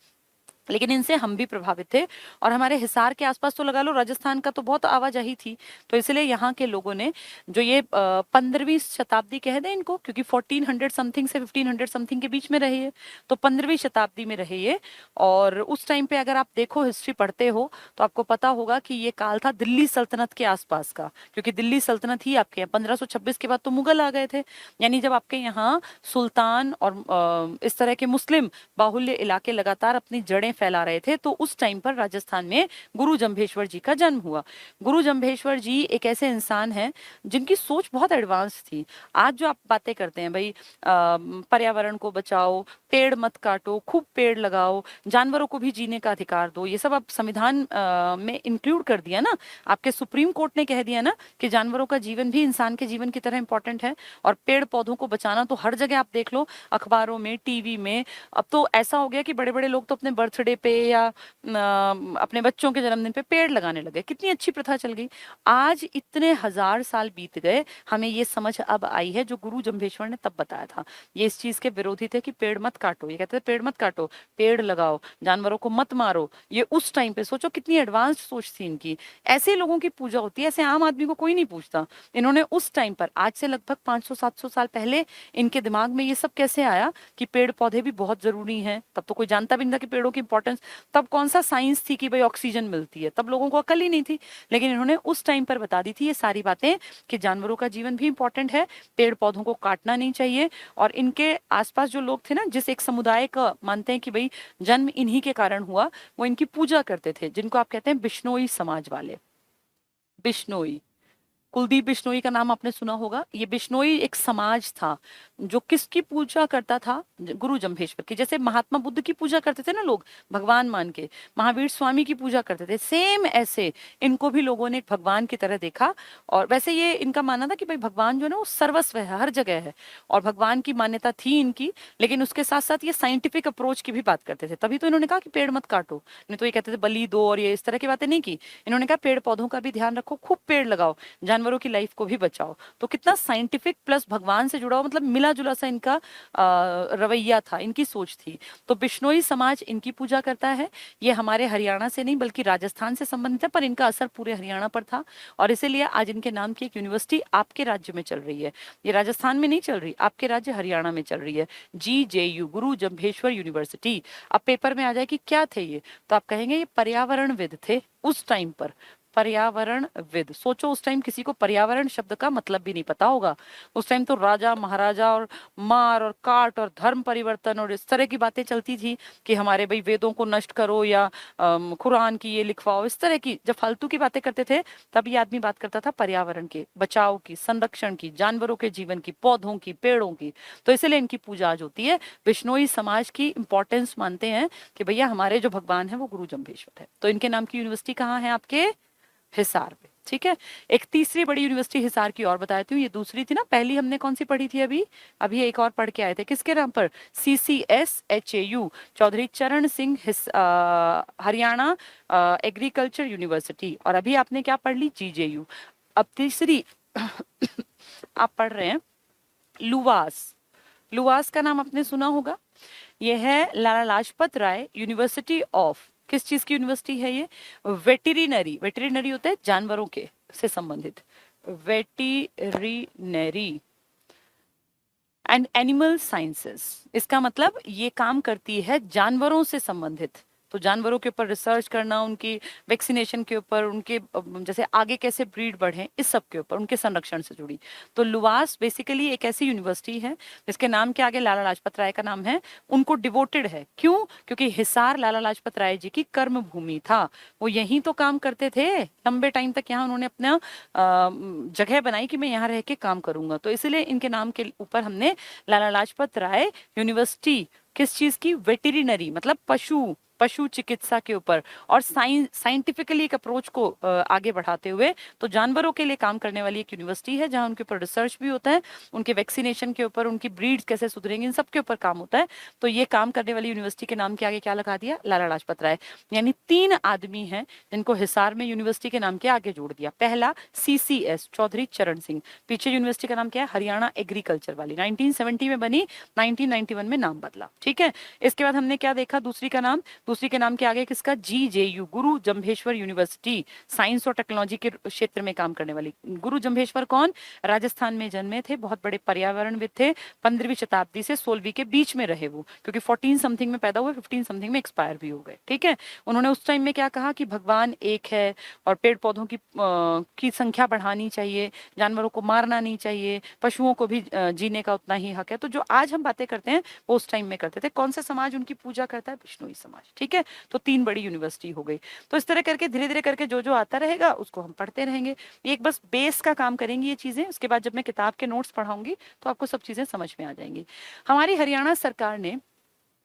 लेकिन इनसे हम भी प्रभावित थे। और हमारे हिसार के आसपास तो लगा लो राजस्थान का तो बहुत आवाजाही थी। तो इसलिए यहाँ के लोगों ने जो ये 15वीं शताब्दी कह दें इनको, क्योंकि 1400 समथिंग से 1500 समथिंग के बीच में रहे ये, तो 15वीं शताब्दी में रहे ये। और उस टाइम पे अगर आप देखो, हिस्ट्री पढ़ते हो, तो आपको पता होगा कि ये काल था दिल्ली सल्तनत के आसपास का, क्योंकि दिल्ली सल्तनत ही आपके यहाँ 1526 के बाद तो मुगल आ गए थे। यानी जब आपके यहाँ सुल्तान और इस तरह के मुस्लिम बाहुल्य इलाके लगातार अपनी जड़ें फैला रहे थे, तो उस टाइम पर राजस्थान में गुरु जम्भेश्वर जी का जन्म हुआ। गुरु जम्भेश्वर जी एक ऐसे इंसान हैं जिनकी सोच बहुत एडवांस थी। आज जो आप बातें करते हैं भाई, पर्यावरण को बचाओ, पेड़ मत काटो, खूब पेड़ लगाओ, जानवरों को भी जीने का अधिकार दो, ये सब आप संविधान में इंक्लूड कर दिया ना। आपके सुप्रीम कोर्ट ने कह दिया ना कि जानवरों का जीवन भी इंसान के जीवन की तरह इंपॉर्टेंट है। और पेड़ पौधों को बचाना तो हर जगह आप देख लो, अखबारों में, टीवी में। अब तो ऐसा हो गया कि बड़े बड़े लोग तो अपने बर्थडे पे या अपने बच्चों के जन्मदिन पे पेड़ लगाने लगे। कितनी अच्छी प्रथा चल गई। आज इतने 1000 साल बीत गए, हमें ये समझ अब आई है जो गुरु जम्भेश्वर ने तब बताया था। ये इस चीज के विरोधी थे कि पेड़ मत काटो, ये कहते थे पेड़ मत काटो, पेड़ लगाओ, जानवरों को मत मारो। ये उस टाइम पे सोचो कितनी एडवांस सोच थी इनकी। ऐसे लोगों की पूजा होती है, ऐसे आम आदमी को कोई नहीं पूछता। इन्होंने उस टाइम पर, आज से लगभग 500-700 साल पहले, इनके दिमाग में ये सब कैसे आया कि पेड़ पौधे भी बहुत जरूरी हैं। तब तो कोई जानता भी नहीं था कि पेड़ों की इंपॉर्टेंस, तब कौन सा साइंस थी कि भाई ऑक्सीजन मिलती है, तब लोगों को अकल ही नहीं थी। लेकिन इन्होंने उस टाइम पर बता दी थी ये सारी बातें कि जानवरों का जीवन भी इंपॉर्टेंट है, पेड़ पौधों को काटना नहीं चाहिए। और इनके आसपास जो लोग थे ना, जिस एक समुदाय का मानते हैं कि भाई जन्म इन्हीं के कारण हुआ, वो इनकी पूजा करते थे, जिनको आप कहते हैं बिश्नोई समाज वाले। बिश्नोई, कुलदीप बिश्नोई का नाम आपने सुना होगा। ये बिश्नोई एक समाज था जो किसकी पूजा करता था, गुरु जम्भेश्वर की। जैसे महात्मा बुद्ध की पूजा करते थे ना लोग, भगवान मान के, महावीर स्वामी की पूजा करते थे, सेम ऐसे इनको भी लोगों ने एक भगवान की तरह देखा। और वैसे ये इनका मानना था कि भाई भगवान जो है ना वो सर्वस्व है, हर जगह है, और भगवान की मान्यता थी इनकी। लेकिन उसके साथ साथ ये साइंटिफिक अप्रोच की भी बात करते थे, तभी तो इन्होंने कहा कि पेड़ मत काटो। नहीं तो ये कहते थे बलि दो और ये इस तरह की बातें नहीं की। इन्होंने कहा पेड़ पौधों का भी ध्यान रखो, खूब पेड़ लगाओ, जानवरों की लाइफ को भी बचाओ। तो कितना साइंटिफिक प्लस भगवान से जुड़ा हुआ, मतलब मिला जुला सा इनका रवैया था, इनकी सोच थी। तो बिश्नोई समाज इनकी पूजा करता है। ये हमारे हरियाणा से नहीं बल्कि राजस्थान से संबंधित है, पर इनका असर पूरे हरियाणा पर था, और इसीलिए आज इनके नाम की एक यूनिवर्सिटी आपके राज्य में चल रही है। ये राजस्थान में नहीं चल रही, आपके राज्य हरियाणा में चल रही है, GJU, गुरु जम्भेश्वर यूनिवर्सिटी। अब पेपर में आ जाए कि क्या थे ये, तो आप कहेंगे ये पर्यावरणविद थे उस टाइम पर। पर्यावरणविद, सोचो उस टाइम किसी को पर्यावरण शब्द का मतलब भी नहीं पता होगा। उस टाइम तो राजा महाराजा और मार और काट और धर्म परिवर्तन और इस तरह की बातें चलती थी कि हमारे भाई वेदों को नष्ट करो या कुरान की ये लिखवाओ, इस तरह की जब फालतू की बातें करते थे, तब ये आदमी बात करता था पर्यावरण के बचाव की, संरक्षण की, जानवरों के जीवन की, पौधों की, पेड़ों की। तो इसलिए इनकी पूजा आज होती है। बिश्नोई समाज की इंपॉर्टेंस मानते हैं कि भैया हमारे जो भगवान है वो गुरु जम्भेश्वर है। तो इनके नाम की यूनिवर्सिटी कहाँ है, आपके हिसार में। ठीक है, एक तीसरी बड़ी यूनिवर्सिटी हिसार की और बताती हूँ। ये दूसरी थी ना, पहली हमने कौन सी पढ़ी थी, अभी अभी एक और पढ़ के आए थे, किसके नाम पर, CCSHAU, चौधरी चरण सिंह हरियाणा एग्रीकल्चर यूनिवर्सिटी। और अभी आपने क्या पढ़ ली, GJU। अब तीसरी आप पढ़ रहे हैं लुवास। लुवास का नाम आपने सुना होगा। यह है लाला लाजपत राय यूनिवर्सिटी ऑफ, किस चीज की यूनिवर्सिटी है ये, वेटरिनरी। वेटरिनरी होता है जानवरों के से संबंधित, वेटरिनरी एंड एनिमल साइंसेस। इसका मतलब ये काम करती है जानवरों से संबंधित। तो जानवरों के ऊपर रिसर्च करना, उनकी वैक्सीनेशन के ऊपर, उनके जैसे आगे कैसे ब्रीड बढ़े, इस सब के ऊपर, उनके संरक्षण से जुड़ी। तो लुवास बेसिकली एक ऐसी यूनिवर्सिटी है जिसके नाम के आगे लाला लाजपत राय का नाम है, उनको डिवोटेड है। क्यों, क्योंकि हिसार लाला लाजपत राय जी की कर्म भूमि था, वो यहीं तो काम करते थे लंबे टाइम तक। यहाँ उन्होंने अपना जगह बनाई कि मैं यहाँ रह के काम करूंगा, तो इसलिए इनके नाम के ऊपर हमने लाला लाजपत राय यूनिवर्सिटी, किस चीज की, वेटरिनरी मतलब पशु चिकित्सा के ऊपर, और साइंटिफिकली एक अप्रोच को आगे बढ़ाते हुए, तो जानवरों के लिए काम करने वाली एक यूनिवर्सिटी है जहां उनके ऊपर रिसर्च भी होता है, उनके वैक्सीनेशन के ऊपर, उनकी ब्रीड्स कैसे सुधरेंगे, इन सब के ऊपर काम होता है। तो ये काम करने वाली यूनिवर्सिटी के नाम के आगे क्या लगा दिया, लाला लाजपत राय। यानी 3 आदमी हैं जिनको हिसार में यूनिवर्सिटी के नाम के आगे जोड़ दिया। पहला CCS, चौधरी चरण सिंह। पीछे यूनिवर्सिटी का नाम क्या है, हरियाणा एग्रीकल्चर वाली, 1970 में बनी, 1991 में नाम बदला। ठीक है, इसके बाद हमने क्या देखा, दूसरी के नाम के आगे किसका, GJU, गुरु जम्भेश्वर यूनिवर्सिटी, साइंस और टेक्नोलॉजी के क्षेत्र में काम करने वाली। गुरु जम्भेश्वर कौन, राजस्थान में जन्मे थे, बहुत बड़े पर्यावरणविद थे, 15वीं शताब्दी से 16वीं के बीच में रहे वो, क्योंकि 14 समथिंग में पैदा हुए, 15 समथिंग में एक्सपायर भी हो गए। ठीक है, उन्होंने उस टाइम में क्या कहा कि भगवान एक है और पेड़ पौधों की संख्या बढ़ानी चाहिए, जानवरों को मारना नहीं चाहिए, पशुओं को भी जीने का उतना ही हक है। तो जो आज हम बातें करते हैं वो उस टाइम में करते थे। कौन सा समाज उनकी पूजा करता है, बिश्नोई समाज। ठीक है, तो 3 बड़ी यूनिवर्सिटी हो गई। तो इस तरह करके धीरे धीरे करके जो जो आता रहेगा उसको हम पढ़ते रहेंगे। एक बस बेस का काम करेंगी ये चीजें, उसके बाद जब मैं किताब के नोट्स पढ़ाऊंगी तो आपको सब चीजें समझ में आ जाएंगी। हमारी हरियाणा सरकार ने,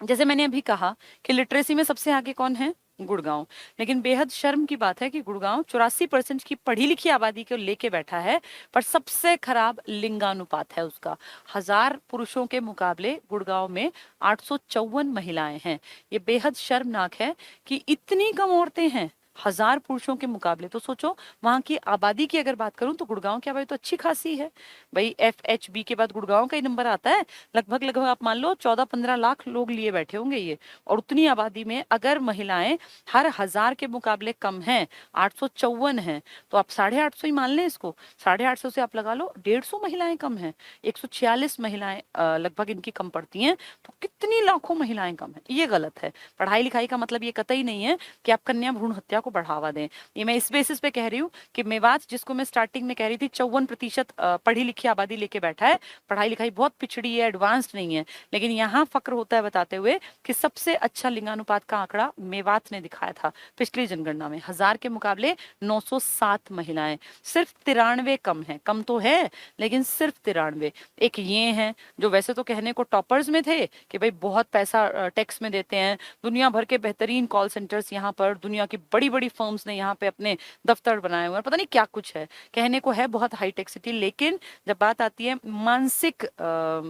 जैसे मैंने अभी कहा कि लिटरेसी में सबसे आगे कौन है, गुड़गांव। लेकिन बेहद शर्म की बात है कि गुड़गांव 84% की पढ़ी लिखी आबादी को लेके बैठा है, पर सबसे खराब लिंगानुपात है उसका। 1000 पुरुषों के मुकाबले गुड़गांव में 854 महिलाएं हैं। ये बेहद शर्मनाक है कि इतनी कम औरतें हैं 1000 पुरुषों के मुकाबले। तो सोचो वहां की आबादी की अगर बात करूं तो गुड़गांव की आबादी तो अच्छी खासी है भाई, FHB के बाद गुड़गांव का ही नंबर आता है। लगभग लगभग आप मान लो 14-15 लाख लोग लिए बैठे होंगे ये। और उतनी आबादी में अगर महिलाएं हर 1000 के मुकाबले कम हैं, 854 हैं, तो आप 850 ही मान लें इसको। 850 से आप लगा लो 150 महिलाएं कम हैं, 146 महिलाएं लगभग इनकी कम पड़ती हैं। तो कितनी लाखों महिलाएं कम है, ये गलत है। पढ़ाई लिखाई का मतलब ये कतई नहीं है कि आप कन्या भ्रूण हत्या को बढ़ावा दें। ये मैं इस बेसिस पे कह रही हूँ कि मेवात, जिसको मैं स्टार्टिंग में कह रही थी 54% पढ़ी लिखी आबादी लेके बैठा है, पढ़ाई लिखाई बहुत पिछड़ी है, एडवांस्ड नहीं है, लेकिन यहाँ फक्र होता है बताते हुए कि सबसे अच्छा लिंगानुपात का आंकड़ा मेवात ने दिखाया था पिछली जनगणना में। 1000 के मुकाबले 907 महिलाएं, सिर्फ 93 कम है। कम तो है लेकिन सिर्फ 93। एक ये हैं जो वैसे तो कहने को टॉपर्स में थे कि भाई बहुत पैसा टैक्स में देते हैं, दुनिया भर के बेहतरीन कॉल सेंटर्स यहाँ पर, दुनिया की बड़ी बड़ी फर्म्स ने यहाँ पे अपने दफ्तर बनाए हुए हैं, पता नहीं क्या कुछ है, कहने को है बहुत हाईटेक सिटी। लेकिन जब बात आती है मानसिक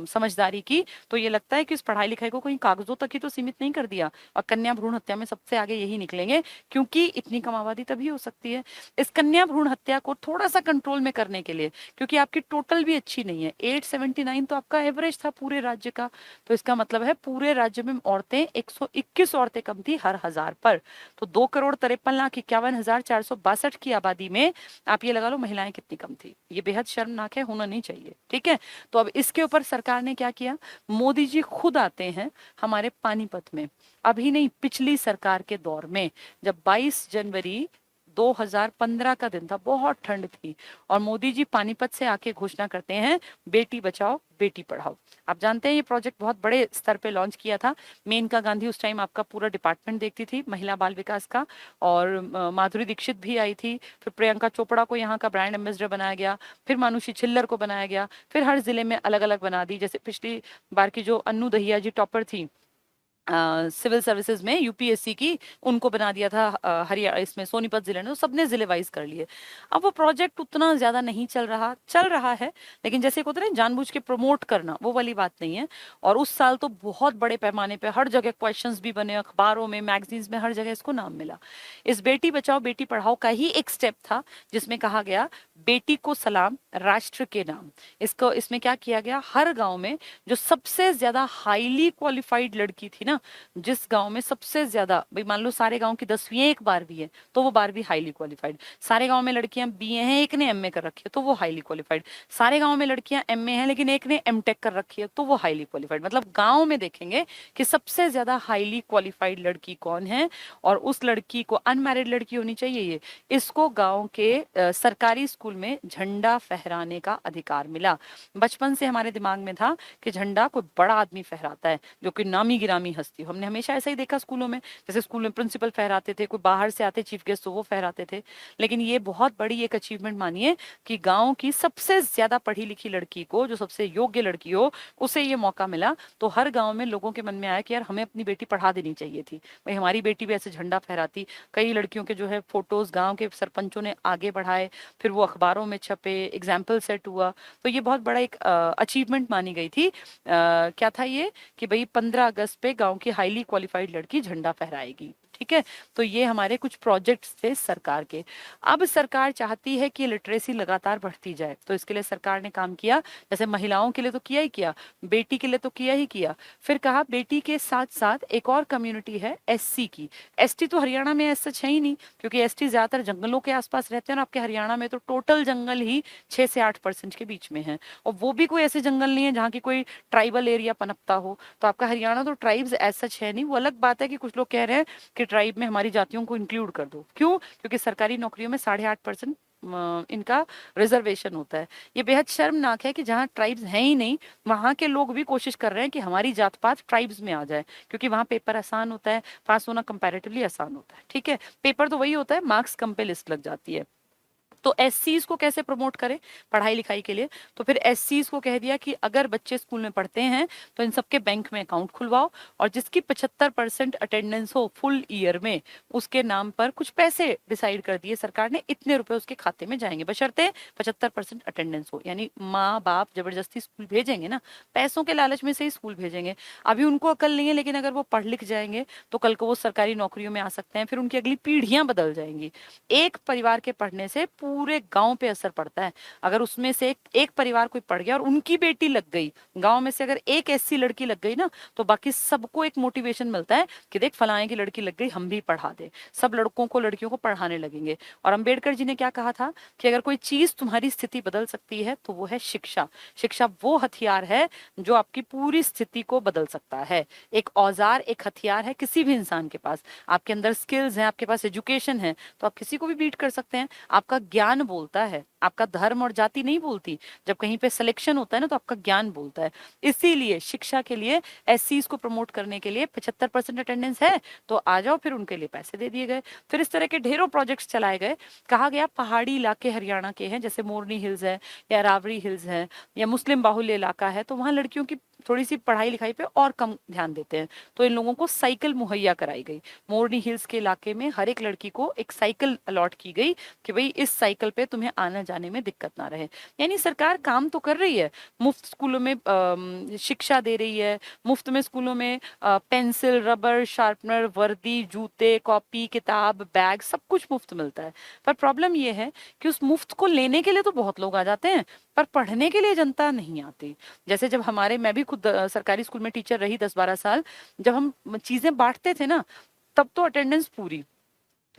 समझदारी की, तो ये लगता है कि इस पढ़ाई लिखाई को कहीं कागजों तक ही तो सीमित नहीं कर दिया। और कन्या भ्रूण हत्या में सबसे आगे यही निकलेंगे, क्योंकि इतनी कम आबादी तभी हो सकती है। इस कन्या भ्रूण हत्या को थोड़ा सा कंट्रोल में करने के लिए, क्योंकि आपकी टोटल भी अच्छी नहीं है, 879 तो आपका एवरेज था पूरे राज्य का, तो इसका मतलब है पूरे राज्य में औरतें 121 औरतें कम थी हर 1000 पर। तो 2,53,51,462 की आबादी में आप ये लगा लो महिलाएं कितनी कम थी। ये बेहद शर्मनाक है, होना नहीं चाहिए। ठीक है, तो अब इसके ऊपर सरकार ने क्या किया, मोदी जी खुद आते हैं हमारे पानीपत में, अभी नहीं पिछली सरकार के दौर में, जब 22 जनवरी 2015 का दिन था, बहुत ठंड थी, और मोदी जी पानीपत से आके घोषणा करते हैं बेटी बचाओ बेटी पढ़ाओ। आप जानते हैं ये प्रोजेक्ट बहुत बड़े स्तर पे लॉन्च किया था। मेनका गांधी उस टाइम आपका पूरा डिपार्टमेंट देखती थी महिला बाल विकास का, और माधुरी दीक्षित भी आई थी, फिर प्रियंका चोपड़ा को यहाँ का ब्रांड एम्बेसडर बनाया गया, फिर मानुषी छिल्लर को बनाया गया, फिर हर जिले में अलग अलग बना दी। जैसे पिछली बार की जो अन्नू दहिया जी टॉपर थी सिविल सर्विसेज में यूपीएससी की, उनको बना दिया था हरियाणा, इसमें सोनीपत जिले ने, तो सबने जिले वाइज कर लिए। अब वो प्रोजेक्ट उतना ज्यादा नहीं चल रहा है, लेकिन जैसे होता है जानबूझ के प्रमोट करना, वो वाली बात नहीं है। और उस साल तो बहुत बड़े पैमाने पे हर जगह क्वेश्चंस भी बने, अखबारों में, मैगजीन्स में, हर जगह इसको नाम मिला। इस बेटी बचाओ बेटी पढ़ाओ का ही एक स्टेप था जिसमें कहा गया बेटी को सलाम राष्ट्र के नाम। इसमें क्या किया गया, हर गांव में जो सबसे ज्यादा हाईली क्वालिफाइड लड़की थी ना, जिस गांव में सबसे ज्यादा, भाई मान लो सारे गांव की 10वीं एक 12वीं है तो वो 12वीं हाईली क्वालिफाइड, सारे गांव में लड़कियां बीए हैं एक ने एमए कर रखी है तो वो हाईली क्वालिफाइड, सारे गांव में लड़कियां एमए हैं लेकिन एक ने एमटेक कर रखी है तो वो हाईली क्वालिफाइड। मतलब गांव में देखेंगे कि सबसे ज्यादा हाईली क्वालिफाइड लड़की कौन है, और उस लड़की को, अनमैरिड लड़की होनी चाहिए ये, इसको गांव के सरकारी स्कूल में झंडा फहराने का अधिकार मिला। बचपन से हमारे दिमाग में था कि झंडा कोई बड़ा आदमी फहराता है जो कि नामी गिरामी हस्ती हो, हमने हमेशा ऐसा ही देखा स्कूलों में, जैसे स्कूल में प्रिंसिपल फहराते थे, कोई बाहर से आते चीफ गेस्ट तो वो फहराते थे। लेकिन ये बहुत बड़ी एक अचीवमेंट मानिए कि गांव की सबसे ज्यादा पढ़ी लिखी लड़की को, जो सबसे योग्य लड़की हो, उसे ये मौका मिला। तो हर गांव में लोगों के मन में आया कि यार हमें अपनी बेटी पढ़ा देनी चाहिए थी, भाई हमारी बेटी भी ऐसे झंडा फहराती। कई लड़कियों के जो है फोटोज गांव के सरपंचों ने आगे बढ़ाए, फिर वो अखबारों में छपे, एग्जाम्पल सेट हुआ। तो ये बहुत बड़ा एक अचीवमेंट मानी गई थी। क्या था ये कि भाई 15 अगस्त पे गांव की हाईली क्वालिफाइड लड़की झंडा फहराएगी। ठीक है, तो ये हमारे कुछ प्रोजेक्ट्स थे सरकार के। अब सरकार चाहती है कि लिटरेसी लगातार बढ़ती जाए, तो इसके लिए सरकार ने काम किया, जैसे महिलाओं के लिए तो किया ही किया, बेटी के लिए तो किया ही किया, फिर कहा बेटी के साथ साथ एक और कम्युनिटी है एससी की। एसटी तो हरियाणा में ऐसा है ही नहीं, क्योंकि एसटी ज्यादातर जंगलों के आसपास रहते हैं, और आपके हरियाणा में तो टोटल जंगल ही 6 से 8% के बीच में है, और वो भी कोई ऐसे जंगल नहीं है जहाँ की कोई ट्राइबल एरिया पनपता हो। तो आपका हरियाणा तो ट्राइब्स ऐसा है नहीं। वो अलग बात है कि कुछ लोग कह रहे हैं कि ट्राइब में हमारी जातियों को इंक्लूड कर दो। क्यों? क्योंकि सरकारी नौकरियों में 8.5% इनका रिजर्वेशन होता है। ये बेहद शर्मनाक है कि जहाँ ट्राइब्स हैं ही नहीं, वहां के लोग भी कोशिश कर रहे हैं कि हमारी जात पात ट्राइब्स में आ जाए, क्योंकि वहां पेपर आसान होता है, पास होना कंपैरेटिवली आसान होता है। ठीक है, पेपर तो वही होता है, मार्क्स कम पे लिस्ट लग जाती है। तो एससीज को कैसे प्रमोट करें पढ़ाई लिखाई के लिए, तो फिर एससीज को कह दिया कि अगर बच्चे स्कूल में पढ़ते हैं तो इन सबके बैंक में अकाउंट खुलवाओ, और जिसकी 75% अटेंडेंस हो फुल ईयर में उसके नाम पर कुछ पैसे डिसाइड कर दिए सरकार ने, इतने रुपए उसके खाते में जाएंगे बशर्ते 75% अटेंडेंस हो। यानी माँ बाप जबरदस्ती स्कूल भेजेंगे ना, पैसों के लालच में से ही स्कूल भेजेंगे। अभी उनको अकल नहीं है, लेकिन अगर वो पढ़ लिख जाएंगे तो कल को वो सरकारी नौकरियों में आ सकते हैं, फिर उनकी अगली पीढ़ियां बदल जाएंगी। एक परिवार के पढ़ने से पूरे गांव पे असर पड़ता है। अगर उसमें से एक परिवार कोई पढ़ गया और उनकी बेटी लग गई, गांव में से अगर एक एससी लड़की लग गई ना, तो बाकी सबको एक मोटिवेशन मिलता है कि देख फलाने की लड़की लग गई, हम भी पढ़ा दे। सब लड़कों को लड़कियों को पढ़ाने लगेंगे। और अंबेडकर जी ने क्या कहा था कि अगर कोई चीज तुम्हारी स्थिति बदल सकती है तो वो है शिक्षा। शिक्षा वो हथियार है जो आपकी पूरी स्थिति को बदल सकता है। एक औजार, एक हथियार है किसी भी इंसान के पास। आपके अंदर स्किल्स हैं, आपके पास एजुकेशन है, तो आप किसी को भी बीट कर सकते हैं। आपका ज्ञान बोलता है, आपका धर्म और जाति नहीं बोलती। जब कहीं पे सिलेक्शन होता है ना, तो आपका ज्ञान बोलता है। इसीलिए शिक्षा के लिए एससीज को प्रमोट करने के लिए 75% अटेंडेंस है तो आ जाओ, फिर उनके लिए पैसे दे दिए गए। फिर इस तरह के ढेरों प्रोजेक्ट्स चलाए गए। कहा गया पहाड़ी इलाके हरियाणा के हैं, जैसे मोरनी हिल्स है या रावरी हिल्स है या मुस्लिम बाहुल्य इलाका है, तो वहां लड़कियों की थोड़ी सी पढ़ाई लिखाई पे और कम ध्यान देते हैं, तो इन लोगों को साइकिल मुहैया कराई गई। मोरनी हिल्स के इलाके में हर एक लड़की को एक साइकिल अलॉट की गई कि भाई इस साइकिल पे तुम्हें आने जाने में दिक्कत ना रहे। यानी सरकार काम तो कर रही है, मुफ्त स्कूलों में शिक्षा दे रही है, मुफ्त में स्कूलों में पेंसिल, रबर, शार्पनर, वर्दी, जूते, कॉपी, किताब, बैग, सब कुछ मुफ्त मिलता है। पर प्रॉब्लम यह है कि उस मुफ्त को लेने के लिए तो बहुत लोग आ जाते हैं, पर पढ़ने के लिए जनता नहीं आती। जैसे जब मैं भी खुद सरकारी स्कूल में टीचर रही 10-12 साल, जब हम चीजें बांटते थे ना, तब तो अटेंडेंस पूरी,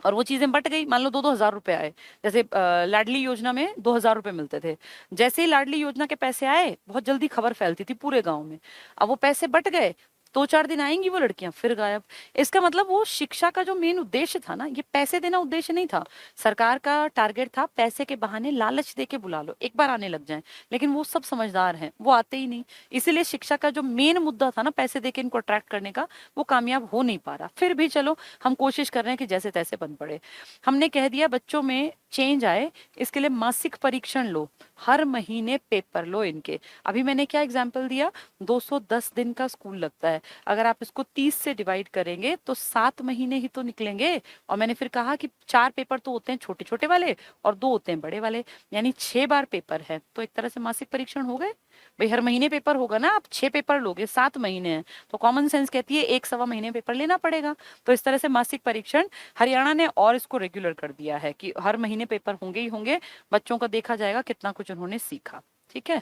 और वो चीजें बट गई, मान लो 2-2 हजार रुपए आए। जैसे लाडली योजना में 2 हजार रुपए मिलते थे, जैसे ही लाडली योजना के पैसे आए बहुत जल्दी खबर फैलती थी पूरे गांव में। अब वो पैसे बट गए, 2-4 दिन आएंगी वो लड़कियां फिर गायब। इसका मतलब वो शिक्षा का जो मेन उद्देश्य था ना, ये पैसे देना उद्देश्य नहीं था। सरकार का टारगेट था पैसे के बहाने लालच दे के बुला लो, एक बार आने लग जाएं। लेकिन वो सब समझदार हैं, वो आते ही नहीं। इसीलिए शिक्षा का जो मेन मुद्दा था ना, पैसे देके इनको अट्रैक्ट करने का, वो कामयाब हो नहीं पा रहा। फिर भी चलो हम कोशिश कर रहे हैं कि जैसे तैसे बन पड़े। हमने कह दिया बच्चों में चेंज आए, इसके लिए मासिक परीक्षण लो, हर महीने पेपर लो इनके। अभी मैंने क्या एग्जाम्पल दिया, 210 दिन का स्कूल लगता है, अगर आप इसको 30 से डिवाइड करेंगे तो 7 महीने ही तो निकलेंगे। और मैंने फिर कहा कि 4 पेपर तो होते हैं छोटे छोटे वाले और 2 होते हैं बड़े वाले, यानी 6 बार पेपर है। तो एक तरह से मासिक परीक्षण हो गए भाई, हर महीने पेपर होगा ना, आप 6 पेपर लोगे, 7 महीने हैं, तो कॉमन सेंस कहती है 1-1.25 महीने पेपर लेना पड़ेगा। तो इस तरह से मासिक परीक्षण हरियाणा ने और इसको रेगुलर कर दिया है कि हर महीने पेपर होंगे ही होंगे, बच्चों का देखा जाएगा कितना कुछ उन्होंने सीखा। ठीक है,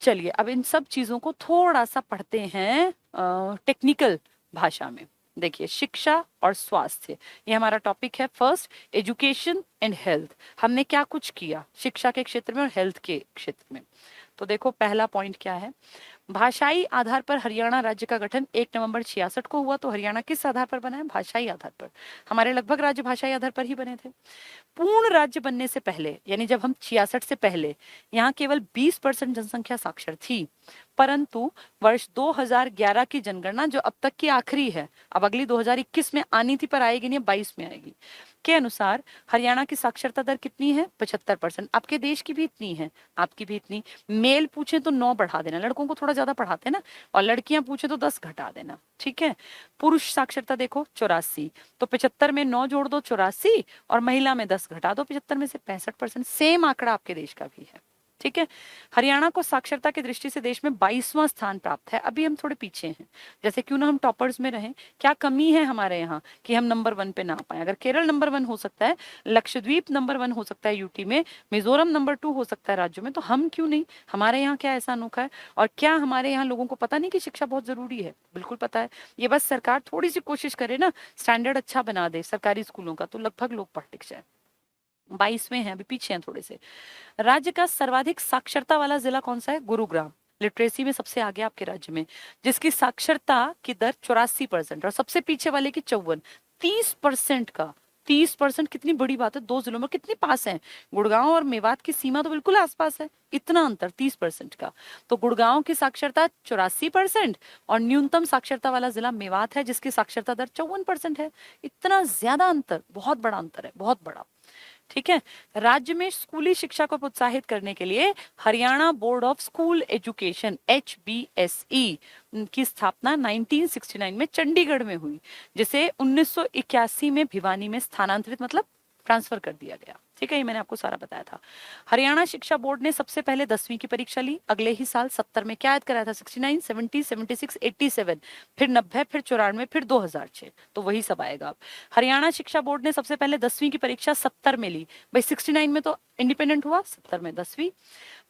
चलिए अब इन सब चीजों को थोड़ा सा पढ़ते हैं टेक्निकल भाषा में। देखिए, शिक्षा और स्वास्थ्य, ये हमारा टॉपिक है। First, education and health. हमने क्या कुछ किया शिक्षा के क्षेत्र में और हेल्थ के क्षेत्र में। तो देखो, पहला पॉइंट क्या है, भाषाई आधार पर हरियाणा राज्य का गठन 1 नवंबर 66 को हुआ। तो हरियाणा किस आधार पर बना है? भाषाई आधार पर। हमारे लगभग राज्य भाषाई आधार पर ही बने थे। पूर्ण राज्य बनने से पहले, यानी जब हम 66 से पहले, यहाँ केवल 20% जनसंख्या साक्षर थी। परंतु वर्ष 2011 की जनगणना, जो अब तक की आखिरी है, अब अगली 2021 में आनी थी पर आएगी नहीं, 22 में आएगी, के अनुसार हरियाणा की साक्षरता दर कितनी है? 75%। आपके देश की भी इतनी है, आपकी भी इतनी। मेल पूछे तो 9 बढ़ा देना, लड़कों को थोड़ा ज्यादा पढ़ाते हैं ना, और लड़कियां पूछे तो 10 घटा देना। ठीक है। पुरुष साक्षरता देखो 84, तो 75 में 9 जोड़ दो 84, और महिला में 10 घटा दो 75 में से 65%। सेम आंकड़ा आपके देश का भी है। ठीक है। हरियाणा को साक्षरता की दृष्टि से देश में 22वां स्थान प्राप्त है। अभी हम थोड़े पीछे हैं, जैसे क्यों ना हम टॉपर्स में रहें, क्या कमी है हमारे यहाँ कि हम नंबर 1 पे ना पाए? अगर केरल नंबर 1 हो सकता है, लक्षद्वीप नंबर 1 हो सकता है यूटी में, मिजोरम नंबर 2 हो सकता है राज्यों में, तो हम क्यों नहीं? हमारे यहाँ क्या ऐसा अनोखा है? और क्या हमारे यहाँ लोगों को पता नहीं कि शिक्षा बहुत जरूरी है? बिल्कुल पता है। ये बस सरकार थोड़ी सी कोशिश करे ना, स्टैंडर्ड अच्छा बना दे सरकारी स्कूलों का, तो लगभग लोग पढ़ लिख जाए। 22वें हैं, अभी पीछे हैं थोड़े से। राज्य का सर्वाधिक साक्षरता वाला जिला कौन सा है? गुरुग्राम। लिटरेसी में सबसे आगे आपके राज्य में, जिसकी साक्षरता की दर 84%, और सबसे पीछे वाले की 54। 30% का, 30% कितनी बड़ी बात है। 2 जिलों में कितनी पास है, गुड़गांव और मेवात की सीमा तो बिल्कुल आसपास है, इतना अंतर 30% का। तो गुड़गांव की साक्षरता 84%, और न्यूनतम साक्षरता वाला जिला मेवात है, जिसकी साक्षरता दर 54% है। इतना ज्यादा अंतर, बहुत बड़ा अंतर है, बहुत बड़ा। ठीक है। राज्य में स्कूली शिक्षा को प्रोत्साहित करने के लिए Haryana board of school education HBSE की स्थापना 1969 में चंडीगढ़ में हुई, जिसे 1981 में भिवानी में स्थानांतरित मतलब ट्रांसफर कर दिया गया। ठीक है, ये मैंने आपको सारा बताया था। हरियाणा शिक्षा बोर्ड ने सबसे पहले 10वीं की परीक्षा ली अगले ही साल 70 में। क्या याद कराया था? 69, 70, 76, 87, फिर 90, फिर 94, फिर 2006, तो वही सब आएगा अब। हरियाणा शिक्षा बोर्ड ने सबसे पहले 10वीं की परीक्षा 70 में ली। भाई 69 में तो इंडिपेंडेंट हुआ, 70 में 10वीं।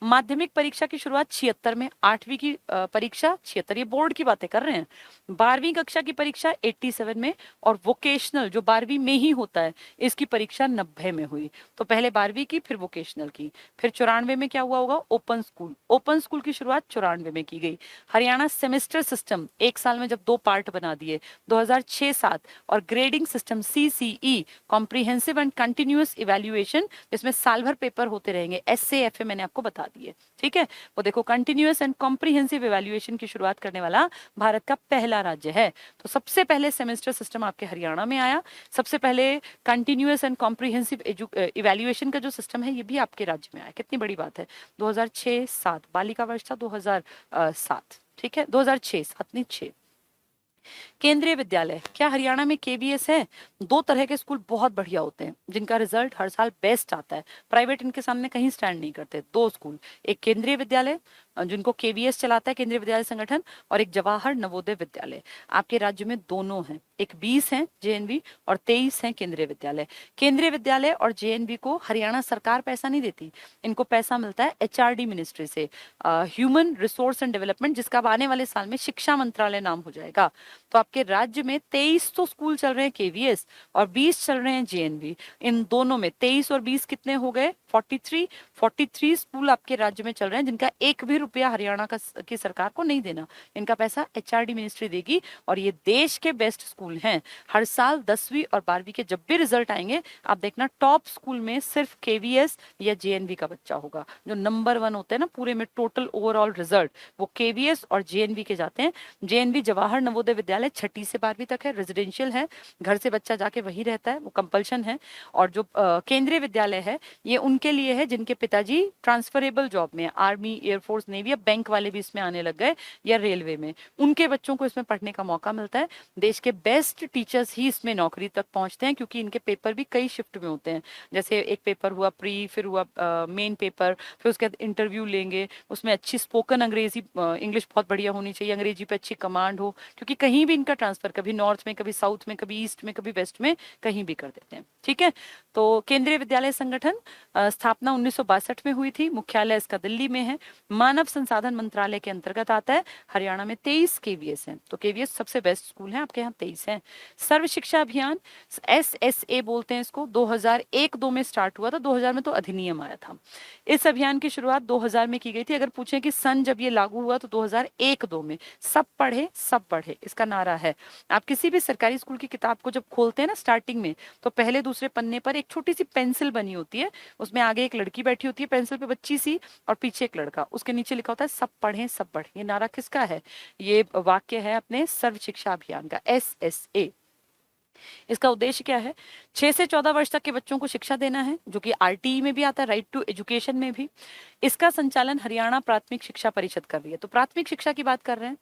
माध्यमिक परीक्षा की शुरुआत 76 में, 8वीं की परीक्षा 76, ये बोर्ड की बातें कर रहे हैं। 12वीं कक्षा की परीक्षा 87 में, और वोकेशनल जो 12वीं में ही होता है इसकी परीक्षा 90 में हुई। तो पहले 12वीं की, फिर वोकेशनल की। फिर 94 में क्या हुआ होगा? Open school. ओपन स्कूल की शुरुआत 94 में की गई। हरियाणा सेमेस्टर सिस्टम, एक साल में जब 2 पार्ट बना दिए, 2006-7, और grading system CCE comprehensive and continuous evaluation, जिसमें साल भर पेपर होते रहेंगे। SAFA मैंने आपको बता दिए। ठीक है, वो देखो कंटिन्यूअस एंड कॉम्प्रिहेंसिव इवैल्यूएशन की शुरुआत करने वाला भारत का पहला राज्य है। तो सबसे पहले सेमेस्टर सिस्टम आपके हरियाणा में आया। सबसे पहले कंटिन्यूअस एंड कॉम्प्रिहेंसिव इवैल्यूएशन का जो सिस्टम है ये भी आपके राज्य में आया। कितनी बड़ी बात है। 2006-7 बालिका वर्ष था, 2007। ठीक है, 2006-7 नहीं 6। केंद्रीय विद्यालय, क्या हरियाणा में KVS है? 2 तरह के स्कूल बहुत बढ़िया होते हैं जिनका रिजल्ट हर साल बेस्ट आता है, प्राइवेट इनके सामने कहीं स्टैंड नहीं करते। 2 स्कूल, एक केंद्रीय विद्यालय जिनको KVS चलाता है, केंद्रीय विद्यालय संगठन, और एक जवाहर नवोदय विद्यालय। आपके राज्य में दोनों हैं, एक 20 है JNV और 23 है केंद्रीय विद्यालय। केंद्रीय विद्यालय और JNV को हरियाणा सरकार पैसा नहीं देती, इनको पैसा मिलता है HRD मिनिस्ट्री से, ह्यूमन रिसोर्स एंड डेवलपमेंट, जिसका अब आने वाले साल में शिक्षा मंत्रालय नाम हो जाएगा। तो आपके राज्य में 23 तो स्कूल चल रहे हैं KVS और 20 चल रहे हैं JNV। इन दोनों में 23 और 20 कितने हो गए? 43 स्कूल आपके राज्य में चल रहे हैं जिनका एक भी रुपया हरियाणा की सरकार को नहीं देना, इनका पैसा HRD मिनिस्ट्री देगी। और ये देश के बेस्ट स्कूल हैं। हर साल 10वीं और 12वीं के जब भी रिजल्ट आएंगे, आप देखना टॉप स्कूल में सिर्फ KVS या JNV का बच्चा होगा। जो नंबर 1 होते हैं ना पूरे में टोटल ओवरऑल रिजल्ट, वो KVS और JNV के जाते हैं। JNV जवाहर नवोदय विद्यालय 6ठी से 12वीं तक है, रेजिडेंशियल है, घर से बच्चा जाके वही रहता है, वो कंपल्शन है। और जो केंद्रीय विद्यालय है ये उनके लिए है जिनके पिताजी ट्रांसफरेबल जॉब में, आर्मी, एयरफोर्स, नेवी, या बैंक वाले भी इसमें आने लग गए, या रेलवे में, उनके बच्चों को इसमें पढ़ने का मौका मिलता है। देश के बेस्ट टीचर्स ही इसमें नौकरी तक पहुंचते हैं, क्योंकि इनके पेपर भी कई शिफ्ट में होते हैं। जैसे एक पेपर हुआ प्री, फिर हुआ मेन पेपर, फिर उसके बाद इंटरव्यू लेंगे, उसमें अच्छी स्पोकन अंग्रेजी, इंग्लिश बहुत बढ़िया होनी चाहिए, अंग्रेजी पे अच्छी कमांड हो, क्योंकि कहीं भी इनका ट्रांसफर कभी नॉर्थ में, कभी साउथ में, कभी ईस्ट में, कभी वेस्ट में, कहीं भी कर देते हैं। ठीक है, तो केंद्रीय विद्यालय संगठन स्थापना 1962 में हुई थी, मुख्यालय इसका दिल्ली में है, मानव संसाधन मंत्रालय के अंतर्गत आता है। हरियाणा में 23 KVS हैं, तो KVS सबसे बेस्ट स्कूल है, आपके यहाँ 23 हैं। सर्व शिक्षा अभियान SSA बोलते हैं इसको, 2001-2 में स्टार्ट हुआ था, 2000 में तो अधिनियम आया था। इस अभियान की शुरुआत 2000 में की गई थी। अगर पूछें कि सन जब ये लागू हुआ तो 2001-2 में। सब पढ़े सब बढ़े, इसका नारा है। आप किसी भी सरकारी स्कूल की किताब को जब खोलते हैं ना स्टार्टिंग में, तो पहले दूसरे पन्ने पर एक छोटी सी पेंसिल बनी होती है, उसमें आगे एक लड़की बैठी होती है पेंसिल पे, बच्ची सी, और पीछे एक लड़का, उसके नीचे लिखा होता है सब पढ़ें सब बढ़े। ये नारा किसका है? ये वाक्य है अपने सर्व शिक्षा अभियान का, SSA। इसका उद्देश्य क्या है? 6 से 14 वर्ष तक के बच्चों को शिक्षा देना है, जो कि RTE में भी आता है, राइट टू एजुकेशन में भी। इसका संचालन हरियाणा प्राथमिक शिक्षा परिषद कर रही है। तो प्राथमिक शिक्षा की बात कर रहे हैं,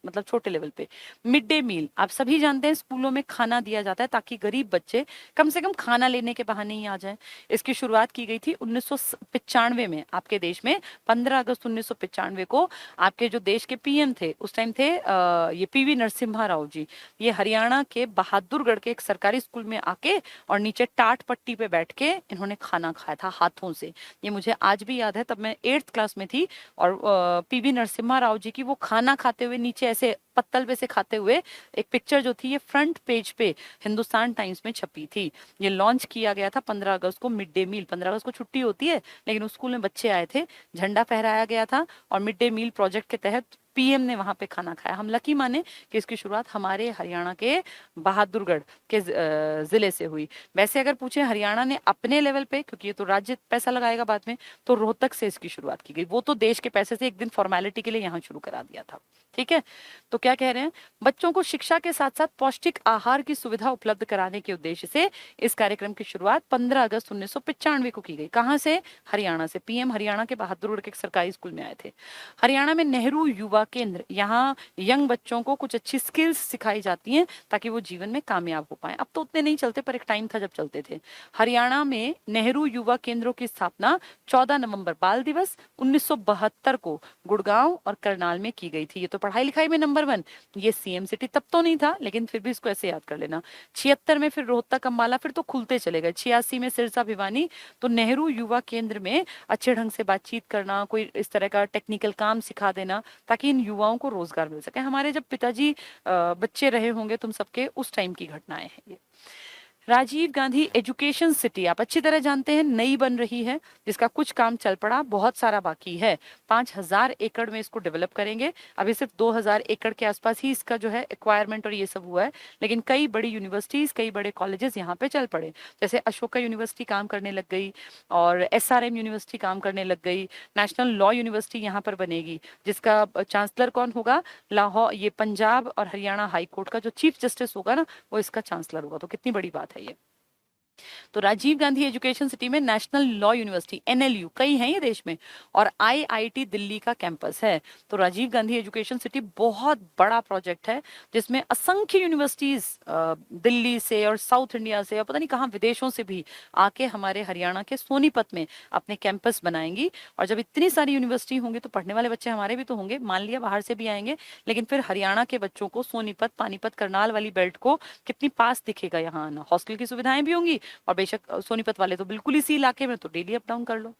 मतलब छोटे लेवल पे। मिड डे मील, आप सभी जानते हैं स्कूलों में खाना दिया जाता है ताकि गरीब बच्चे कम से कम खाना लेने के बहाने ही आ जाएं। इसकी शुरुआत की गई थी 1995 में आपके देश में। 15 अगस्त 1995 को आपके जो देश के PM थे उस टाइम थे ये PV नरसिम्हा राव जी। ये हरियाणा के बहादुरगढ़ के एक सरकारी स्कूल में आके और नीचे टाट पट्टी पे बैठ के इन्होंने खाना खाया था हाथों से। ये मुझे आज भी याद है, तब मैं 8th क्लास में थी और PV नरसिम्हा राव जी की वो खाना खाते हुए नीचे ऐसे पत्तल पे से खाते हुए एक पिक्चर जो थी ये फ्रंट पेज पे हिंदुस्तान टाइम्स में छपी थी। ये लॉन्च किया गया था 15 अगस्त को। मिड डे मील, 15 अगस्त को छुट्टी होती है लेकिन उस स्कूल में बच्चे आए थे, झंडा फहराया गया था और मिड डे मील प्रोजेक्ट के तहत पीएम ने वहां पे खाना खाया। हम लकी माने कि इसकी शुरुआत हमारे हरियाणा के बहादुरगढ़ के जिले से हुई। वैसे अगर पूछे हरियाणा ने अपने लेवल पे, क्योंकि ये तो राज्य पैसा लगाएगा बाद में, तो रोहतक से इसकी शुरुआत की गई। वो तो देश के पैसे से एक दिन फॉर्मेलिटी के लिए यहाँ शुरू करा दिया था। ठीक है, तो क्या कह रहे हैं, बच्चों को शिक्षा के साथ साथ पौष्टिक आहार की सुविधा उपलब्ध कराने के उद्देश्य से इस कार्यक्रम की शुरुआत 15 अगस्त 1995 को की गई। कहां से? हरियाणा से। पीएम हरियाणा के बहादुरगढ़ के एक सरकारी स्कूल में आए थे। हरियाणा में नेहरू युवा केंद्र, यहाँ यंग बच्चों को कुछ अच्छी स्किल्स सिखाई जाती हैं ताकि वो जीवन में कामयाब हो पाए। अब तो उतने नहीं चलते, पर एक टाइम था जब चलते थे। हरियाणा में नेहरू युवा केंद्रों की स्थापना 14 नवंबर बाल दिवस 1972 को गुड़गांव और करनाल में की गई थी। ये तो पढ़ाई लिखाई में नंबर 1। ये सीएम सिटी तब तो नहीं था, लेकिन फिर भी इसको ऐसे याद कर लेना। 76 में फिर रोहतक अंबाला, फिर तो खुलते चले गए। 86 में सिरसा भिवानी। तो नेहरू युवा केंद्र में अच्छे ढंग से बातचीत करना, कोई इस तरह का टेक्निकल काम सिखा देना ताकि इन युवाओं को रोजगार मिल सके। हमारे जब पिताजी बच्चे रहे होंगे तुम सबके, उस टाइम की घटनाएं हैं ये। राजीव गांधी एजुकेशन सिटी आप अच्छी तरह जानते हैं, नई बन रही है, जिसका कुछ काम चल पड़ा, बहुत सारा बाकी है। 5000 एकड़ में इसको डेवलप करेंगे। अभी सिर्फ 2000 एकड़ के आसपास ही इसका जो है एक्वायरमेंट और ये सब हुआ है, लेकिन कई बड़ी यूनिवर्सिटीज, कई बड़े कॉलेजेस यहाँ पे चल पड़े। जैसे अशोका यूनिवर्सिटी काम करने लग गई, और एसआरएम यूनिवर्सिटी काम करने लग गई। नेशनल लॉ यूनिवर्सिटी यहाँ पर बनेगी, जिसका चांसलर कौन होगा? लाहौर, ये पंजाब और हरियाणा हाई कोर्ट का जो चीफ जस्टिस होगा ना, वो इसका चांसलर होगा। तो कितनी बड़ी बात है ये। तो राजीव गांधी एजुकेशन सिटी में नेशनल लॉ यूनिवर्सिटी एनएलयू कई हैं ये देश में, और आईआईटी दिल्ली का कैंपस है। तो राजीव गांधी एजुकेशन सिटी बहुत बड़ा प्रोजेक्ट है, जिसमें असंख्य यूनिवर्सिटीज दिल्ली से और साउथ इंडिया से और पता नहीं कहाँ विदेशों से भी आके हमारे हरियाणा के सोनीपत में अपने कैंपस बनाएंगी। और जब इतनी सारी यूनिवर्सिटी होंगी तो पढ़ने वाले बच्चे हमारे भी तो होंगे, मान लिया बाहर से भी आएंगे, लेकिन फिर हरियाणा के बच्चों को सोनीपत, पानीपत, करनाल वाली बेल्ट को कितनी पास दिखेगा यहाँ आना। हॉस्टल की सुविधाएं भी होंगी, और बेशक सोनीपत वाले तो बिल्कुल इसी इलाके में, तो डेली अप डाउन कर लो।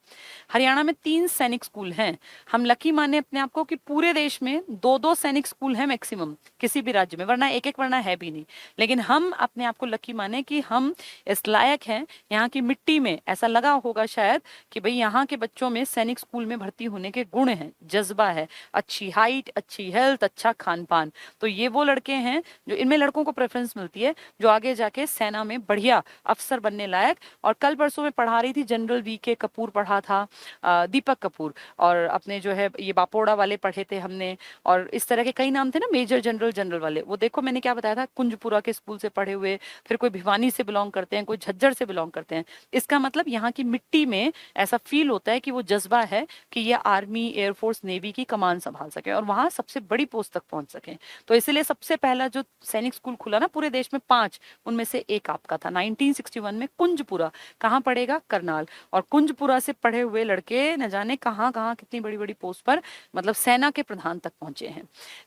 हरियाणा में 3 सैनिक स्कूल हैं। हम लकी माने अपने आप को कि पूरे देश में 2-2 सैनिक स्कूल हैं मैक्सिमम किसी भी राज्य में, वरना एक वरना है भी नहीं। लेकिन हम अपने आप को लकी माने कि हम इस लायक हैं। यहाँ की मिट्टी में ऐसा लगा होगा शायद कि भाई यहाँ के बच्चों में सैनिक स्कूल में भर्ती होने के गुण हैं, जज्बा है, अच्छी हाइट, अच्छी हेल्थ, अच्छा खान पान। तो ये वो लड़के हैं जो, इनमें लड़कों को प्रेफरेंस मिलती है, जो आगे जाके सेना में बढ़िया अफसर बनने लायक। और कल परसों में पढ़ा रही थी, जनरल वीके कपूर पढ़ा था, दीपक कपूर, और अपने जो है ये बापोड़ा वाले पढ़े थे हमने, और इस तरह के कई नाम थे ना, मेजर जनरल, जनरल वाले। वो देखो मैंने क्या बताया था, कुंजपुरा के स्कूल से पढ़े हुए, फिर कोई भिवानी से बिलोंग करते हैं, कोई झज्जर से बिलोंग करते हैं। इसका मतलब यहाँ की मिट्टी में ऐसा फील होता है कि वो जज्बा है कि ये आर्मी, एयरफोर्स, नेवी की कमान संभाल सके और वहां सबसे बड़ी पोस्ट तक पहुंच सके। तो इसलिए सबसे पहला जो सैनिक स्कूल खुला ना पूरे देश में 5, उनमें से एक आपका था 1961 में। कुंजपुरा कहाँ पड़ेगा? करनाल। और कुंजपुरा से पढ़े हुए लड़के न जाने कहाँ कहाँ कितनी बड़ी बड़ी पोस्ट पर, मतलब सेना के प्रधान तक पहुंचे हैं।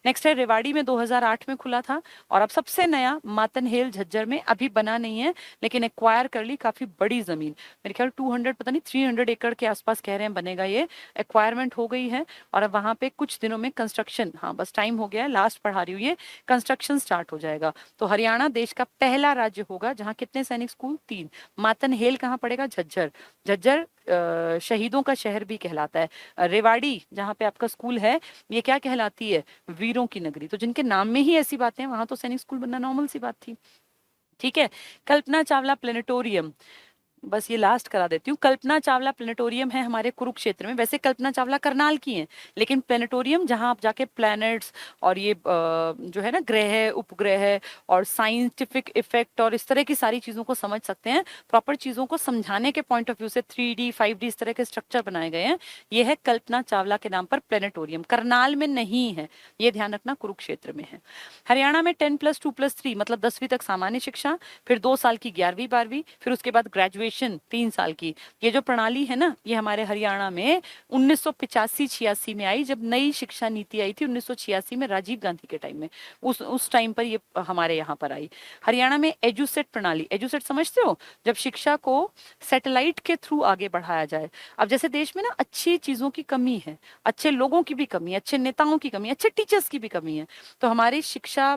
नेक्स्ट है रेवाड़ी में 2008 में खुला था, और अब सबसे नया मातनहेल झज्जर में, अभी बना नहीं है लेकिन एक्वायर कर ली काफी बड़ी जमीन, मेरे ख्याल 200 पता नहीं 300 एकड़ के आसपास कह रहे हैं बनेगा ये। एक्वायरमेंट हो गई है, और अब वहां पे कुछ दिनों में कंस्ट्रक्शन, हाँ बस टाइम हो गया है, लास्ट पढ़ा रही हूँ, ये कंस्ट्रक्शन स्टार्ट हो जाएगा। तो हरियाणा देश का पहला राज्य होगा जहाँ कितने सैनिक स्कूल? 3। मातनहेल कहाँ पड़ेगा? झज्जर। झज्जर शहीदों का शहर भी कहलाता है। रेवाड़ी जहाँ पे आपका स्कूल है, ये क्या कहलाती है? वीरों की नगरी। तो जिनके नाम में ही ऐसी बातें हैं, वहां तो सैनिक स्कूल बनना नॉर्मल सी बात थी। ठीक है, कल्पना चावला प्लेनेटोरियम, बस ये लास्ट करा देती हूँ। कल्पना चावला प्लेनेटोरियम है हमारे कुरुक्षेत्र में। वैसे कल्पना चावला करनाल की हैं, लेकिन प्लेनेटोरियम जहां आप जाके प्लैनेट्स और ये जो है ना ग्रह, उपग्रह और साइंटिफिक इफेक्ट और इस तरह की सारी चीजों को समझ सकते हैं, प्रॉपर चीजों को समझाने के पॉइंट ऑफ व्यू से 3D 5D इस तरह के स्ट्रक्चर बनाए गए हैं। ये है कल्पना चावला के नाम पर प्लेनेटोरियम। करनाल में नहीं है, ये ध्यान रखना, कुरुक्षेत्र में है। हरियाणा में 10+2+3 मतलब 10वीं तक सामान्य शिक्षा, फिर 2 साल की 11वीं 12वीं, फिर उसके बाद ग्रेजुएशन 3 साल की। ये जो प्रणाली है ना, ये हमारे हरियाणा में 1985-86 में आई, जब नई शिक्षा नीति आई थी 1986 में राजीव गांधी के टाइम में, उस टाइम पर ये हमारे यहाँ पर आई। हरियाणा में एजुसेट प्रणाली, एजुसेट समझते हो? जब शिक्षा को सैटेलाइट के थ्रू आगे बढ़ाया जाए। अब जैसे देश में ना अच्छी चीजों की कमी है, अच्छे लोगों की भी कमी है, अच्छे नेताओं की कमी है, अच्छे टीचर्स की भी कमी है, तो हमारी शिक्षा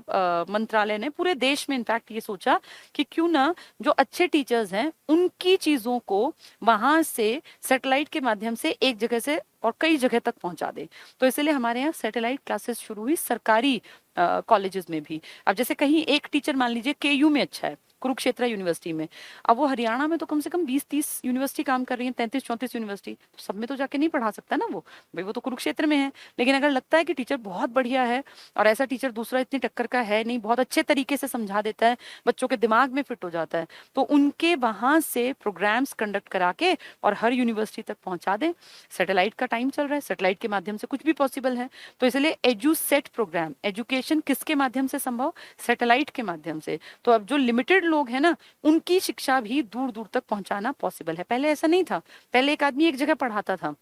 मंत्रालय ने पूरे देश में इनफैक्ट ये सोचा कि क्यों ना जो अच्छे टीचर्स हैं उनकी उनकी चीजों को वहां से सैटेलाइट के माध्यम से एक जगह से और कई जगह तक पहुंचा दे। तो इसलिए हमारे यहाँ सैटेलाइट क्लासेस शुरू हुई सरकारी कॉलेजेस में भी। अब जैसे कहीं एक टीचर मान लीजिए केयू में अच्छा है, कुरुक्षेत्र यूनिवर्सिटी में, अब वो हरियाणा में तो कम से कम 20-30 यूनिवर्सिटी काम कर रही है, 33-34 यूनिवर्सिटी, तो सब में तो जाके नहीं पढ़ा सकता ना वो, भाई वो तो कुरुक्षेत्र में है। लेकिन अगर लगता है कि टीचर बहुत बढ़िया है और ऐसा टीचर दूसरा इतनी टक्कर का है नहीं, बहुत अच्छे तरीके से समझा देता है, बच्चों के दिमाग में फिट हो जाता है, तो उनके वहां से प्रोग्राम्स कंडक्ट करा के और हर यूनिवर्सिटी तक पहुंचा दें। सैटेलाइट का टाइम चल रहा है, सैटेलाइट के माध्यम से कुछ भी पॉसिबल है। तो इसलिए एजुसेट प्रोग्राम, एजुकेशन किसके माध्यम से संभव, सैटेलाइट के माध्यम से। तो अब जो लिमिटेड लोग हैं ना, उनकी शिक्षा भी दूर दूर तक पहुंचाना पॉसिबल है। पहले ऐसा नहीं था, पहले एक आदमी एक जगह पढ़ाता था,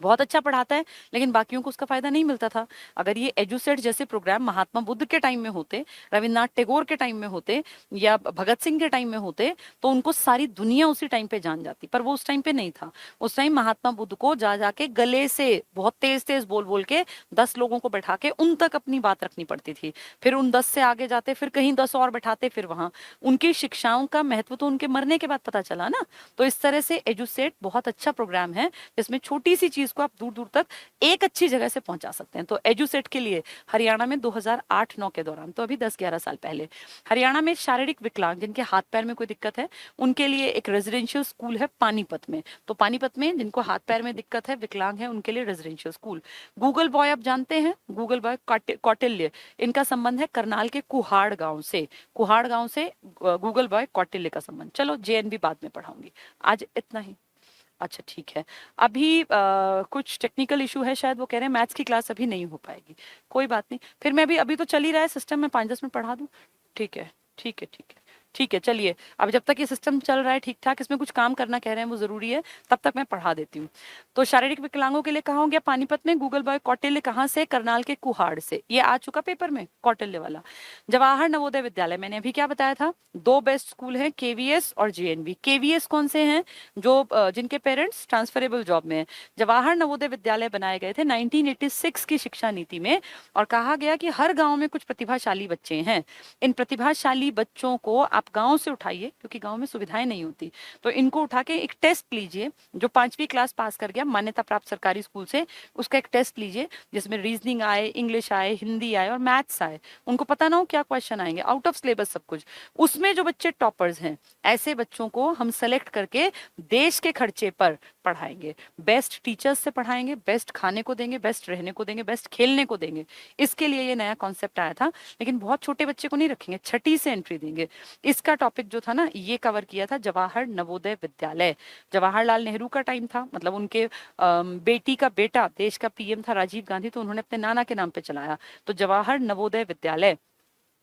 बहुत अच्छा पढ़ाता है, लेकिन बाकियों को उसका फायदा नहीं मिलता था। अगर ये एजुसेट जैसे प्रोग्राम महात्मा बुद्ध के टाइम में होते, रविन्द्रनाथ टैगोर के टाइम में होते, या भगत सिंह के टाइम में होते, तो उनको सारी दुनिया उसी टाइम पे जान जाती। पर वो उस टाइम पे नहीं था। उस टाइम महात्मा बुद्ध को जा जाके गले से बहुत तेज तेज बोल बोल के 10 लोगों को बैठा के उन तक अपनी बात रखनी पड़ती थी। फिर उन 10 से आगे जाते, फिर कहीं 10 और बैठाते, फिर वहां उनकी शिक्षाओं का महत्व तो उनके मरने के बाद पता चला ना। तो इस तरह से एजुसेट बहुत अच्छा प्रोग्राम है, जिसमें छोटी सी चीज को आप दूर दूर तक एक अच्छी जगह से पहुंचा सकते हैं। तो एजुसेट के लिए हरियाणा में 2008-9 के दौरान, तो अभी 10-11 साल पहले, हरियाणा में शारीरिक विकलांग जिनके हाथ पैर में कोई दिक्कत है, उनके लिए एक रेजिडेंशियल स्कूल है पानीपत में। तो पानीपत में जिनको हाथ पैर में दिक्कत है, विकलांग है, उनके लिए रेजिडेंशियल स्कूल। गूगल बॉय आप जानते हैं, गूगल बॉय कौटिल्य, इनका संबंध है करनाल के कुहाड़ गांव से। कुहाड़ गांव से गूगल बॉय कौटिल्य का संबंध। चलो जेएनबी बाद में पढ़ाऊंगी, आज इतना ही। अच्छा ठीक है। अभी कुछ टेक्निकल इशू है शायद, वो कह रहे हैं मैथ्स की क्लास अभी नहीं हो पाएगी। कोई बात नहीं, फिर मैं भी, अभी तो चल ही रहा है सिस्टम में, 5-10 मिनट पढ़ा दूं। ठीक है ठीक है ठीक है ठीक है। चलिए, अब जब तक ये सिस्टम चल रहा है ठीक ठाक, इसमें कुछ काम करना कह रहे हैं वो जरूरी है, तब तक मैं पढ़ा देती हूँ। तो शारीरिक विकलांगों के लिए कहा हो गया पानीपत में, गूगल बॉय कौटिल्य कहाँ से, करनाल के कुहाड़ से। ये आ चुका पेपर में कौटिल्य वाला। जवाहर नवोदय विद्यालय, मैंने अभी क्या बताया था, 2 बेस्ट स्कूल हैं, केवीएस और जेएनवी। केवीएस कौन से हैं, जो जिनके पेरेंट्स ट्रांसफरेबल जॉब में है। जवाहर नवोदय विद्यालय बनाए गए थे 1986 की शिक्षा नीति में, और कहा गया कि हर गांव में कुछ प्रतिभाशाली बच्चे हैं। इन प्रतिभाशाली बच्चों को आप गांव से उठाइए, क्योंकि गांव में सुविधाएं नहीं होती, तो इनको उठा के एक टेस्ट लीजिए। जो 5वीं क्लास पास कर गया मान्यता प्राप्त सरकारी स्कूल से, उसका एक टेस्ट लीजिए, जिसमें रीजनिंग आए, इंग्लिश आए, हिंदी आए और मैथ्स आए। उनको पता ना हो क्या क्वेश्चन आएंगे, आउट ऑफ सिलेबस सब कुछ। उसमें जो बच्चे टॉपर्स हैं, ऐसे बच्चों को हम सेलेक्ट करके देश के खर्चे पर पढ़ाएंगे, बेस्ट टीचर्स से पढ़ाएंगे, बेस्ट खाने को देंगे, बेस्ट रहने को देंगे, बेस्ट खेलने को देंगे। इसके लिए ये नया कॉन्सेप्ट आया था। लेकिन बहुत छोटे बच्चे को नहीं रखेंगे, 6ठी से एंट्री देंगे। इसका टॉपिक जो था ना, ये कवर किया था जवाहर नवोदय विद्यालय। जवाहरलाल नेहरू का टाइम था, मतलब उनके बेटी का बेटा देश का पीएम था राजीव गांधी, तो उन्होंने अपने नाना के नाम पे चलाया। तो जवाहर नवोदय विद्यालय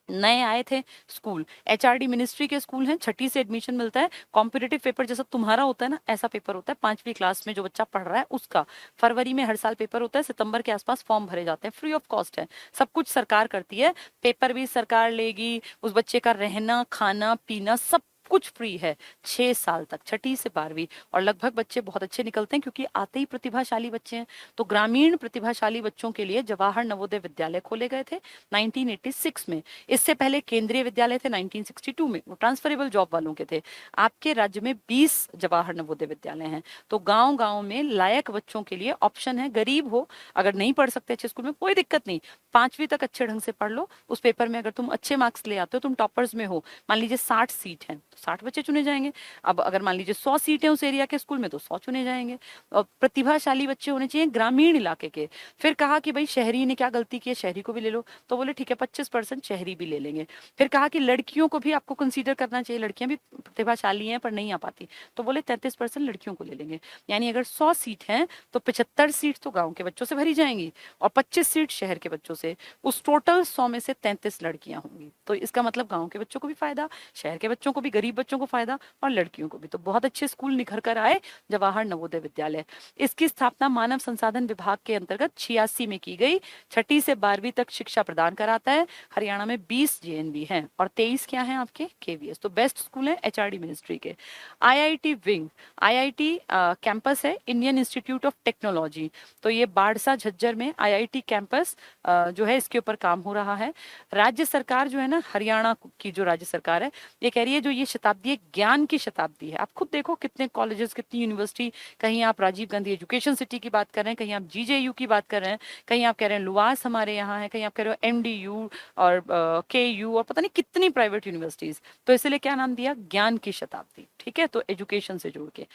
नए आए थे स्कूल, एचआरडी मिनिस्ट्री के स्कूल हैं, 6ठी से एडमिशन मिलता है। कॉम्पिटिटिव पेपर जैसा तुम्हारा होता है ना, ऐसा पेपर होता है 5वीं क्लास में जो बच्चा पढ़ रहा है उसका। फरवरी में हर साल पेपर होता है, सितंबर के आसपास फॉर्म भरे जाते हैं, फ्री ऑफ कॉस्ट है, सब कुछ सरकार करती है, पेपर भी सरकार लेगी, उस बच्चे का रहना खाना पीना सब कुछ फ्री है 6 साल तक, 6ठी से 12वीं। और लगभग बच्चे बहुत अच्छे निकलते हैं, क्योंकि आते ही प्रतिभाशाली बच्चे हैं। तो ग्रामीण प्रतिभाशाली बच्चों के लिए जवाहर नवोदय विद्यालय खोले गए थे 1986 में। इससे पहले केंद्रीय विद्यालय थे 1962 में, वो ट्रांसफरेबल जॉब वालों के थे। आपके राज्य में 20 जवाहर नवोदय विद्यालय हैं। तो गांव गांव में लायक बच्चों के लिए ऑप्शन है। गरीब हो, अगर नहीं पढ़ सकते अच्छे स्कूल में, कोई दिक्कत नहीं, 5वीं तक अच्छे ढंग से पढ़ लो। उस पेपर में अगर तुम अच्छे मार्क्स ले आते हो, तुम टॉपर्स में हो, मान लीजिए 60 सीट है, 60 बच्चे चुने जाएंगे। अब अगर मान लीजिए 100 सीटें उस एरिया के स्कूल में, तो 100 चुने जाएंगे। और प्रतिभाशाली बच्चे होने चाहिए ग्रामीण इलाके के। फिर कहा कि भाई शहरी ने क्या गलती की है, शहरी को भी ले लो, तो बोले ठीक है 25% शहरी भी ले लेंगे। फिर कहा कि लड़कियों को भी आपको कंसीडर करना चाहिए, लड़कियां भी प्रतिभाशाली हैं पर नहीं आ पाती, तो बोले 33% लड़कियों को ले लेंगे। यानी अगर 100 सीट हैं तो 75 सीट तो गाँव के बच्चों से भरी जाएंगी और 25 सीट शहर के बच्चों से। उस टोटल 100 में से 33 लड़कियां होंगी। तो इसका मतलब गाँव के बच्चों को भी फायदा, शहर के बच्चों को भी, गरीब बच्चों को फायदा और लड़कियों को भी। तो बहुत अच्छे स्कूल निखर कर आए जवाहर नवोदय विद्यालय। इसकी स्थापना मानव संसाधन विभाग के अंतर्गत 86 में की गई। 6ठी से 12वीं तक शिक्षा प्रदान कराता है। हरियाणा में 20 जेएनवी हैं और 23 क्या हैं आपके, केवीएस। तो बेस्ट स्कूल है एचआरडी मिनिस्ट्री के। आईआईटी विंग, आईआईटी कैंपस है इंडियन इंस्टीट्यूट ऑफ टेक्नोलॉजी। तो ये बाड़सा झज्जर में आईआईटी कैंपस जो है, इसके ऊपर काम हो रहा है। राज्य सरकार जो है ना, हरियाणा की जो राज्य सरकार है, ये कह रही है जो ये शताब्दी एक ज्ञान की शताब्दी है। आप खुद देखो कितने कॉलेजेस, कितनी यूनिवर्सिटी, कहीं आप राजीव गांधी एजुकेशन सिटी की बात कर रहे हैं, कहीं आप जीजेयू की बात कर रहे हैं, कहीं आप कह रहे हैं लुआस हमारे यहाँ है, कहीं आप कह रहे हो एमडीयू और केयू और पता नहीं कितनी प्राइवेट यूनिवर्सिटीज। तो इसलिए क्या नाम दिया, ज्ञान की शताब्दी। ठीक है, तो एजुकेशन से जोड़ के।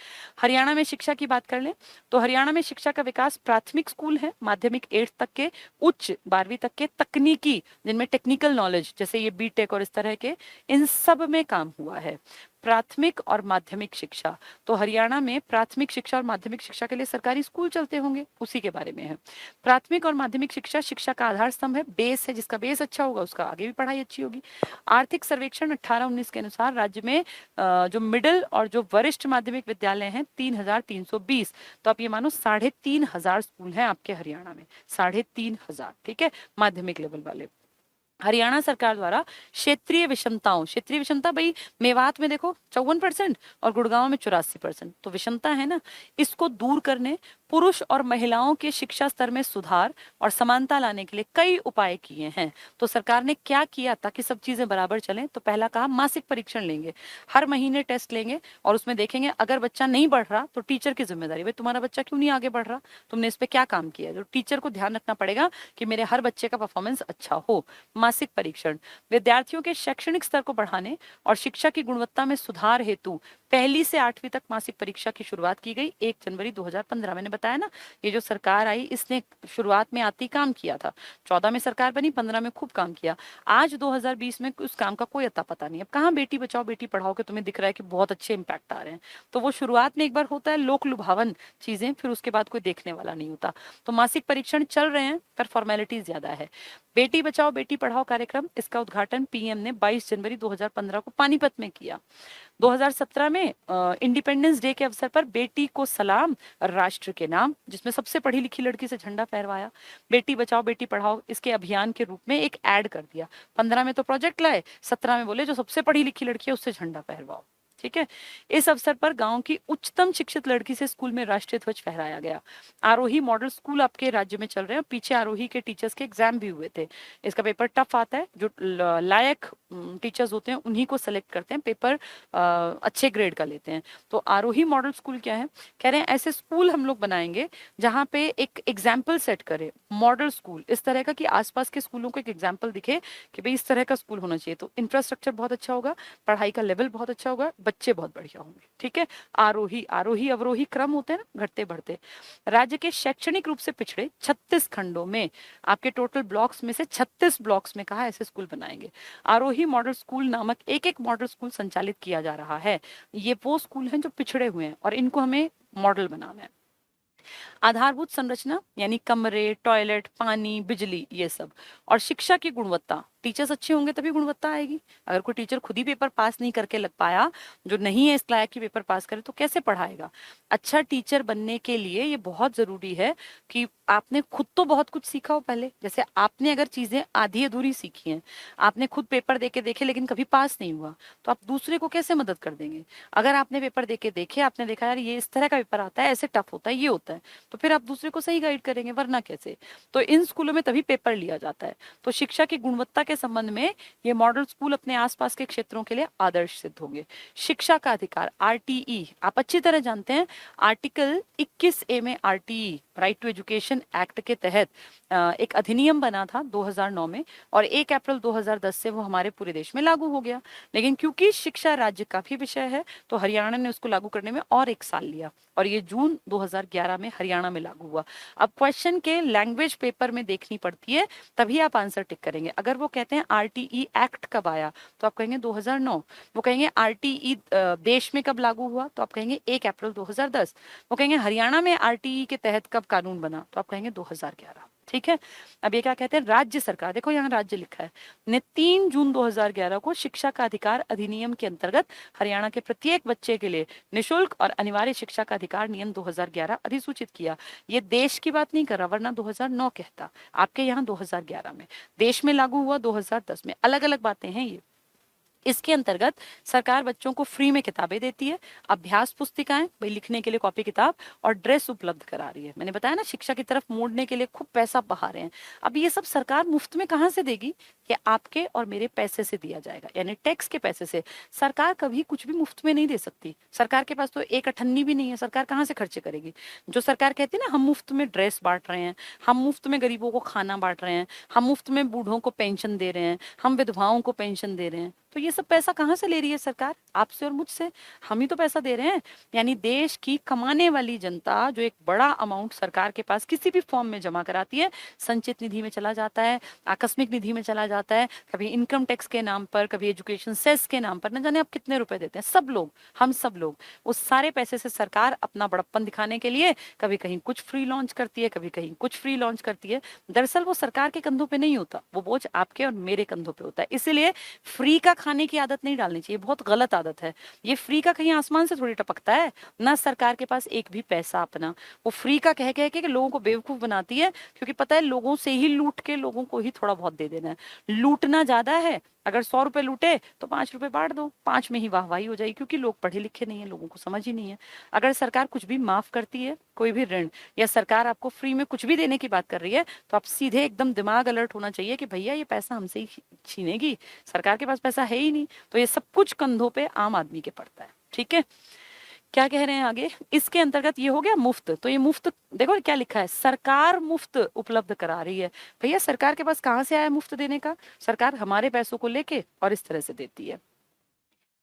हरियाणा में शिक्षा की बात कर लें तो हरियाणा में शिक्षा का विकास प्राथमिक स्कूल है, माध्यमिक 8 तक के, उच्च 12वीं तक के, तकनीकी जिनमें टेक्निकल नॉलेज जैसे ये बीटेक और इस तरह के, इन सब में काम हुआ है। प्राथमिक और माध्यमिक शिक्षा, तो हरियाणा में प्राथमिक शिक्षा और माध्यमिक शिक्षा के लिए सरकारी स्कूल चलते होंगे, उसी के बारे में है। प्राथमिक और माध्यमिक शिक्षा शिक्षा का आधार स्तंभ है, बेस है, जिसका बेस अच्छा होगा उसका आगे भी पढ़ाई अच्छी होगी। आर्थिक सर्वेक्षण 18-19 के अनुसार राज्य में जो मिडिल और जो वरिष्ठ माध्यमिक विद्यालय हैं 3,320, तो आप ये मानो 3,500 स्कूल हैं आपके हरियाणा में, 3,500। ठीक है, माध्यमिक लेवल वाले। हरियाणा सरकार द्वारा क्षेत्रीय विषमताओं, क्षेत्रीय विषमता भाई मेवात में देखो 54% और गुड़गांव में 84%, तो विषमता है ना, इसको दूर करने, पुरुष और महिलाओं के शिक्षा स्तर में सुधार और समानता लाने के लिए कई उपाय किए हैं। तो सरकार ने क्या किया ताकि सब चीजें बराबर चलें, तो पहला कहा मासिक परीक्षण लेंगे, हर महीने टेस्ट लेंगे और उसमें देखेंगे अगर बच्चा नहीं बढ़ रहा तो टीचर की जिम्मेदारी, भाई तुम्हारा बच्चा क्यों नहीं आगे बढ़ रहा, तुमने इस पे क्या काम किया, तो टीचर को ध्यान रखना पड़ेगा कि मेरे हर बच्चे का परफॉर्मेंस अच्छा हो। मासिक परीक्षण, विद्यार्थियों के शैक्षणिक स्तर को बढ़ाने और शिक्षा की गुणवत्ता में सुधार हेतु 1 से 8वीं तक मासिक परीक्षा की शुरुआत की गई 1 जनवरी 2015। मैंने बताया ना, ये जो सरकार आई इसने शुरुआत में आती काम किया था, 14 में सरकार बनी, 15 में खूब काम किया। आज 2020 में उस काम का कोई अता पता नहीं। अब कहाँ बेटी बचाओ बेटी पढ़ाओ के तुम्हें दिख रहा है कि बहुत अच्छे इंपैक्ट आ रहे हैं, तो वो शुरुआत में एक बार होता है लोक लुभावन चीजें, फिर उसके बाद कोई देखने वाला नहीं होता। तो मासिक परीक्षण चल रहे हैं पर फॉर्मेलिटी ज्यादा है। बेटी बचाओ बेटी पढ़ाओ कार्यक्रम, इसका उद्घाटन पीएम ने 22 जनवरी 2015 को पानीपत में किया। 2017 में इंडिपेंडेंस डे के अवसर पर बेटी को सलाम राष्ट्र के नाम, जिसमें सबसे पढ़ी लिखी लड़की से झंडा फहरवाया, बेटी बचाओ बेटी पढ़ाओ इसके अभियान के रूप में एक ऐड कर दिया। 15 में तो प्रोजेक्ट लाए, 17 में बोले जो सबसे पढ़ी लिखी लड़की है उससे झंडा फहरवाओ। ठीक है, इस अवसर पर गांव की उच्चतम शिक्षित लड़की से स्कूल में राष्ट्रीय ध्वज फहराया गया। आरोही मॉडल स्कूल आपके राज्य में चल रहे हैं, पीछे आरोही के टीचर्स के एग्जाम भी हुए थे। इसका पेपर टफ आता है, जो लायक टीचर्स होते हैं उन्हीं को सेलेक्ट करते हैं, पेपर अच्छे ग्रेड का लेते हैं। तो आरोही मॉडल स्कूल क्या है, कह रहे हैं ऐसे स्कूल हम लोग बनाएंगे जहाँ पे एक एग्जाम्पल सेट करे, मॉडल स्कूल इस तरह का कि आसपास के स्कूलों को एक एग्जाम्पल दिखे कि भाई इस तरह का स्कूल होना चाहिए। तो इंफ्रास्ट्रक्चर बहुत अच्छा होगा, पढ़ाई का लेवल बहुत अच्छा होगा, बच्चे बहुत बढ़िया होंगे। ठीक है, आरोही आरोही अवरोही क्रम होते हैं ना, घटते बढ़ते। राज्य के शैक्षणिक रूप से पिछड़े 36 खंडों में आपके टोटल ब्लॉक्स में से 36 ब्लॉक्स में कहा ऐसे स्कूल बनाएंगे। आरोही मॉडल स्कूल नामक एक एक मॉडल स्कूल संचालित किया जा रहा है। ये वो स्कूल हैं जो पिछड़े हुए हैं और इनको हमें मॉडल बनाना है। आधारभूत संरचना यानी कमरे, टॉयलेट, पानी, बिजली, ये सब। और शिक्षा की गुणवत्ता, टीचर्स अच्छे होंगे तभी गुणवत्ता आएगी। अगर कोई टीचर खुद ही पेपर पास नहीं करके लग पाया, जो नहीं है इस लायक की पेपर पास करे, तो कैसे पढ़ाएगा। अच्छा टीचर बनने के लिए ये बहुत जरूरी है कि आपने खुद तो बहुत कुछ सीखा हो पहले। जैसे आपने अगर चीजें आधी अधूरी सीखी हैं, आपने खुद पेपर देके देखे लेकिन कभी पास नहीं हुआ, तो आप दूसरे को कैसे मदद कर देंगे। अगर आपने पेपर देके देखे, आपने देखा यार ये इस तरह का पेपर आता है, ऐसे टफ होता है, ये होता है, तो फिर आप दूसरे को सही गाइड करेंगे, वरना कैसे। तो इन स्कूलों में तभी पेपर लिया जाता है। तो शिक्षा की गुणवत्ता के संबंध में ये मॉडल स्कूल अपने आसपास के क्षेत्रों के लिए आदर्श सिद्ध होंगे। शिक्षा का अधिकार, आरटीई, आप अच्छी तरह जानते हैं, आर्टिकल 21A में RTE, right to education act के तहत एक अधिनियम बना था 2009 में, और 1 अप्रैल 2010 से वो हमारे पूरे देश में लागू हो गया। लेकिन क्योंकि शिक्षा राज्य का भी विषय है, तो हरियाणा ने उसको लागू करने में और 1 साल लिया, और ये जून 2011 में हरियाणा में लागू हुआ। अब क्वेश्चन के लैंग्वेज पेपर में देखनी पड़ती है, तभी आप आंसर टिक करेंगे। अगर वो कहते हैं आरटीई एक्ट कब आया, तो आप कहेंगे 2009। वो कहेंगे आरटीई देश में कब लागू हुआ, तो आप कहेंगे 1 अप्रैल 2010। वो कहेंगे हरियाणा में आरटीई के तहत कब कानून बना, तो आप कहेंगे 2011। ठीक है, अब ये क्या कहते हैं, राज्य सरकार, देखो यहाँ राज्य लिखा है, ने 3 जून 2011 को शिक्षा का अधिकार अधिनियम के अंतर्गत हरियाणा के प्रत्येक बच्चे के लिए निशुल्क और अनिवार्य शिक्षा का अधिकार नियम 2011 अधिसूचित किया। ये देश की बात नहीं कर रहा, वरना 2009 कहता, आपके यहाँ 2011 में, देश में लागू हुआ 2010 में, अलग अलग बातें हैं ये। इसके अंतर्गत सरकार बच्चों को फ्री में किताबें देती है, अभ्यास पुस्तिकाएं, भाई लिखने के लिए कॉपी किताब, और ड्रेस उपलब्ध करा रही है। मैंने बताया ना, शिक्षा की तरफ मोड़ने के लिए खूब पैसा बहा रहे हैं। अब ये सब सरकार मुफ्त में कहाँ से देगी? कि आपके और मेरे पैसे से दिया जाएगा, यानी टैक्स के पैसे से। सरकार कभी कुछ भी मुफ्त में नहीं दे सकती। सरकार के पास तो एक अठन्नी भी नहीं है, सरकार कहाँ से खर्चे करेगी? जो सरकार कहती है ना, हम मुफ्त में ड्रेस बांट रहे हैं, हम मुफ्त में गरीबों को खाना बांट रहे हैं, हम मुफ्त में बूढ़ों को पेंशन दे रहे हैं, हम विधवाओं को पेंशन दे रहे हैं, तो ये सब पैसा कहाँ से ले रही है सरकार? आपसे और मुझसे। हम ही तो पैसा दे रहे हैं। यानी देश की कमाने वाली जनता जो एक बड़ा अमाउंट सरकार के पास किसी भी फॉर्म में जमा कराती है, संचित निधि में चला जाता है, आकस्मिक निधि में चला जाता है, कभी इनकम टैक्स के नाम पर, कभी एजुकेशन सेस के नाम पर, न जाने आप कितने रुपए देते हैं सब लोग, हम सब लोग। उस सारे पैसे से सरकार अपना बड़प्पन दिखाने के लिए कभी कहीं कुछ फ्री लॉन्च करती है, कभी कहीं कुछ फ्री लॉन्च करती है। दरअसल वो सरकार के कंधों पे नहीं होता, वो बोझ आपके और मेरे कंधों पे होता है। इसीलिए फ्री का खाने की आदत नहीं डालनी चाहिए, बहुत गलत आदत है। ये फ्री का कहीं आसमान से थोड़ी टपकता है, ना सरकार के पास एक भी पैसा अपना। वो फ्री का कह कह के लोगों को बेवकूफ बनाती है, क्योंकि पता है लोगों से ही लूट के लोगों को ही थोड़ा बहुत दे देना है। लूटना ज्यादा है, अगर 100 रुपए लूटे तो 5 रुपए बांट दो, 5 में ही वाहवाही हो जाएगी, क्योंकि लोग पढ़े लिखे नहीं है, लोगों को समझ ही नहीं है। अगर सरकार कुछ भी माफ करती है, कोई भी ऋण, या सरकार आपको फ्री में कुछ भी देने की बात कर रही है, तो आप सीधे एकदम दिमाग अलर्ट होना चाहिए कि भैया ये पैसा हमसे ही छीनेगी, सरकार के पास पैसा है ही नहीं। तो ये सब कुछ कंधों पे आम आदमी के पड़ता है। ठीक है, क्या कह रहे हैं आगे? इसके अंतर्गत ये हो गया मुफ्त। तो ये मुफ्त देखो क्या लिखा है, सरकार मुफ्त उपलब्ध करा रही है। भैया सरकार के पास कहाँ से आया मुफ्त देने का? सरकार हमारे पैसों को लेके और इस तरह से देती है।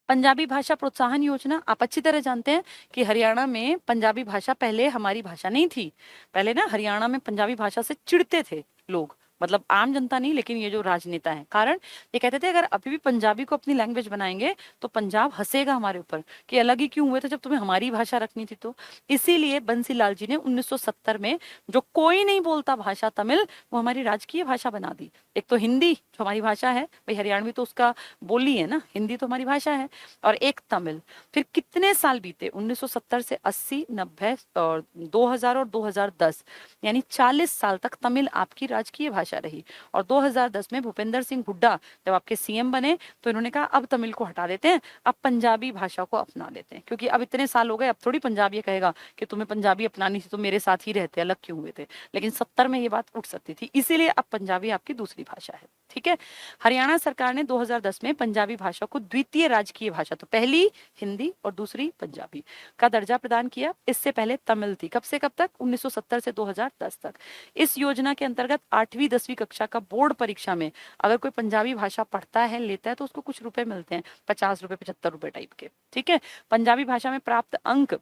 पंजाबी भाषा प्रोत्साहन योजना, आप अच्छी तरह जानते हैं कि हरियाणा में पंजाबी भाषा पहले हमारी भाषा नहीं थी। पहले ना हरियाणा में पंजाबी भाषा से चिढ़ते थे लोग, मतलब आम जनता नहीं, लेकिन ये जो राजनेता है, कारण ये कहते थे अगर अभी भी पंजाबी को अपनी लैंग्वेज बनाएंगे तो पंजाब हंसेगा हमारे ऊपर कि अलग ही क्यों हुए थे जब तुम्हें हमारी भाषा रखनी थी। तो इसीलिए बंसीलाल जी ने 1970 में, जो कोई नहीं बोलता भाषा तमिल, वो हमारी राजकीय भाषा बना दी। एक तो हिंदी जो हमारी भाषा है, भाई हरियाणवी तो उसका बोली है ना, हिंदी तो हमारी भाषा है, और एक तमिल। फिर कितने साल बीते, 1970 से 80, 90 और 2000 और 2010, यानी 40 साल तक तमिल आपकी राजकीय भाषा रही। और 2010 में भूपेंद्र सिंह हुड्डा जब आपके सीएम बने, तो इन्होंने कहा अब तमिल को हटा देते हैं, अब पंजाबी भाषा को अपना लेते हैं, क्योंकि अब इतने साल हो गए, अब थोड़ी पंजाब ये कहेगा कि तुम्हें पंजाबी अपनानी थी तो मेरे साथ ही रहते, अलग क्यों हुए थे। लेकिन 70 में ये बात उठ सकती थी, इसीलिए अब पंजाबी आपकी दूसरी भाषा है। ठीक है, हरियाणा सरकार ने 2010 में पंजाबी भाषा को द्वितीय राजकीय भाषा, तो पहली हिंदी और दूसरी पंजाबी, का दर्जा प्रदान किया। इससे पहले तमिल थी, कब से कब तक? 1970 से 2010 तक। इस योजना के अंतर्गत 8वीं 10वीं कक्षा का बोर्ड परीक्षा में अगर कोई पंजाबी भाषा पढ़ता है, लेता है, तो उसको कुछ रुपए मिलते हैं, 50 रुपए 75 रुपए टाइप के। ठीक है, पंजाबी भाषा में प्राप्त अंक,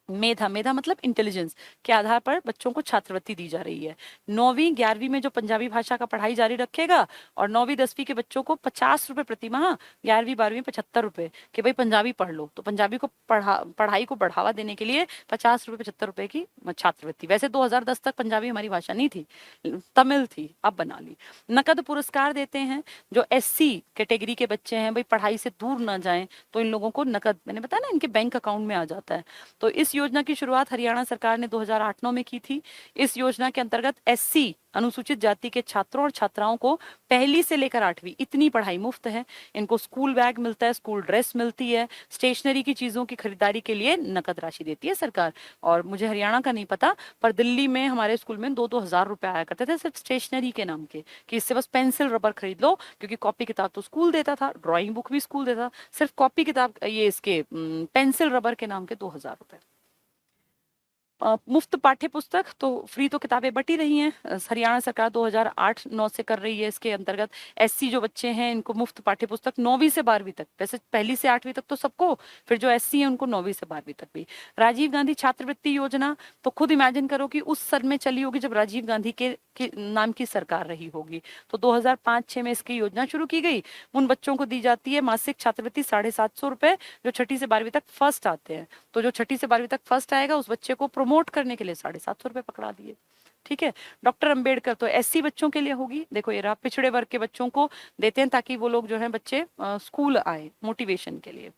मेधा, मेधा मतलब इंटेलिजेंस, के आधार पर बच्चों को छात्रवृत्ति दी जा रही है। 9वीं 11वीं में जो पंजाबी भाषा का पढ़ाई जारी रखेगा, और 9वीं 10वीं के बच्चों को 50 रुपए प्रति माह, 11वीं 12वीं 75 रुपए, कि भाई पंजाबी पढ़ लो। तो पंजाबी को पढ़ाई को बढ़ावा देने के लिए 50 रुपए 75 रुपए की छात्रवृत्ति। वैसे 2010 तक पंजाबी हमारी भाषा नहीं थी, तमिल थी, अब बना ली। नकद पुरस्कार देते हैं, जो SC कैटेगरी के बच्चे हैं, भाई पढ़ाई से दूर ना जाएं, तो इन लोगों को नकद, मैंने बताया ना, इनके बैंक अकाउंट में आ जाता है। तो इस योजना की शुरुआत हरियाणा सरकार ने 2008-9 में की थी। इस योजना के अंतर्गत SC अनुसूचित जाति के छात्रों और छात्राओं को पहली से लेकर 8वीं इतनी पढ़ाई मुफ्त है। इनको स्कूल बैग मिलता है, स्कूल ड्रेस मिलती है, स्टेशनरी की चीजों की खरीदारी के लिए नकद राशि देती है सरकार। और मुझे हरियाणा का नहीं पता, पर दिल्ली में हमारे स्कूल में 2-2 हजार रुपए आया करते थे सिर्फ स्टेशनरी के नाम के, कि इससे बस पेंसिल रबर खरीद लो, क्योंकि कॉपी किताब तो स्कूल देता था, ड्रॉइंग बुक भी स्कूल देता था, सिर्फ कॉपी किताब, ये इसके पेंसिल रबर के नाम के 2000 रुपए। मुफ्त पाठ्य पुस्तक, तो फ्री तो किताबें बटी रही हैं, हरियाणा सरकार 2008-9 से कर रही है। इसके अंतर्गत SC जो बच्चे हैं, इनको मुफ्त पाठ्य पुस्तक 9वीं से 12वीं तक, वैसे पहली से 8वीं तक तो सबको, फिर जो SC है उनको 9वीं से 12वीं तक भी। राजीव गांधी छात्रवृत्ति योजना, तो खुद इमेजिन करो कि उस सन में चली होगी जब राजीव गांधी के नाम की सरकार रही होगी। तो 2005-6 में इसकी योजना शुरू की गई। उन बच्चों को दी जाती है मासिक छात्रवृत्ति 750 रुपए, जो 6ठी से 12वीं तक फर्स्ट आते हैं। तो जो 6ठी से 12वीं तक फर्स्ट आएगा, उस बच्चे को प्रमोट करने के लिए 750 रुपए पकड़ा दिए। ठीक है। डॉक्टर अंबेडकर तो एससी बच्चों के लिए होगी, देखो ये रहा, पिछड़े वर्ग के बच्चों को देते हैं ताकि वो लोग जो है बच्चे स्कूल आए मोटिवेशन के लिए।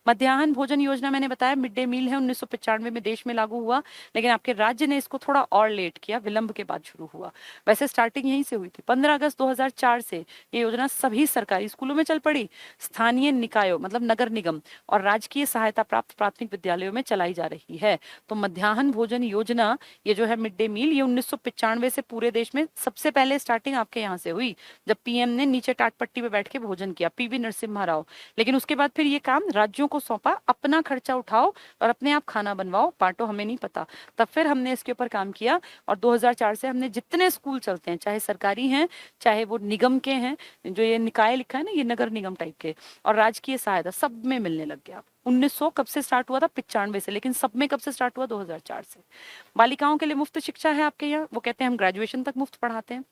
मध्याह्न भोजन योजना मैंने बताया मिड डे मील है, 1995 में देश में लागू हुआ, लेकिन आपके राज्य ने इसको थोड़ा और लेट किया, विलंब के बाद शुरू हुआ। वैसे स्टार्टिंग यहीं से हुई थी। 15 अगस्त 2004 से ये योजना सभी सरकारी स्कूलों में चल पड़ी, स्थानीय निकायों मतलब नगर निगम और राजकीय सहायता प्राप्त प्राथमिक विद्यालयों में चलाई जा रही है। तो मध्याह्न भोजन योजना ये जो है मिड डे मील, ये 1995 से पूरे देश में सबसे पहले स्टार्टिंग आपके यहाँ से हुई, जब पीएम ने नीचे टाट पट्टी पे बैठ के भोजन किया, पीवी नरसिम्हा राव। लेकिन उसके बाद फिर ये काम राज्यों को सौंपा, अपना खर्चा उठाओ और अपने आप खाना बनवाओ, बांटो, हमें नहीं पता। तब फिर हमने इसके ऊपर काम किया और 2004 से हमने जितने स्कूल चलते हैं, चाहे सरकारी हैं चाहे वो निगम के हैं, जो ये निकाय लिखा है ना, ये नगर निगम टाइप के, और राजकीय सहायता, सब में मिलने लग गया। 1900 कब से स्टार्ट हुआ था? 95 से, लेकिन सब में कब से स्टार्ट हुआ? 2004 से। बालिकाओं के लिए मुफ्त शिक्षा है आपके यहाँ, वो कहते हैं हम ग्रेजुएशन तक मुफ्त पढ़ाते हैं।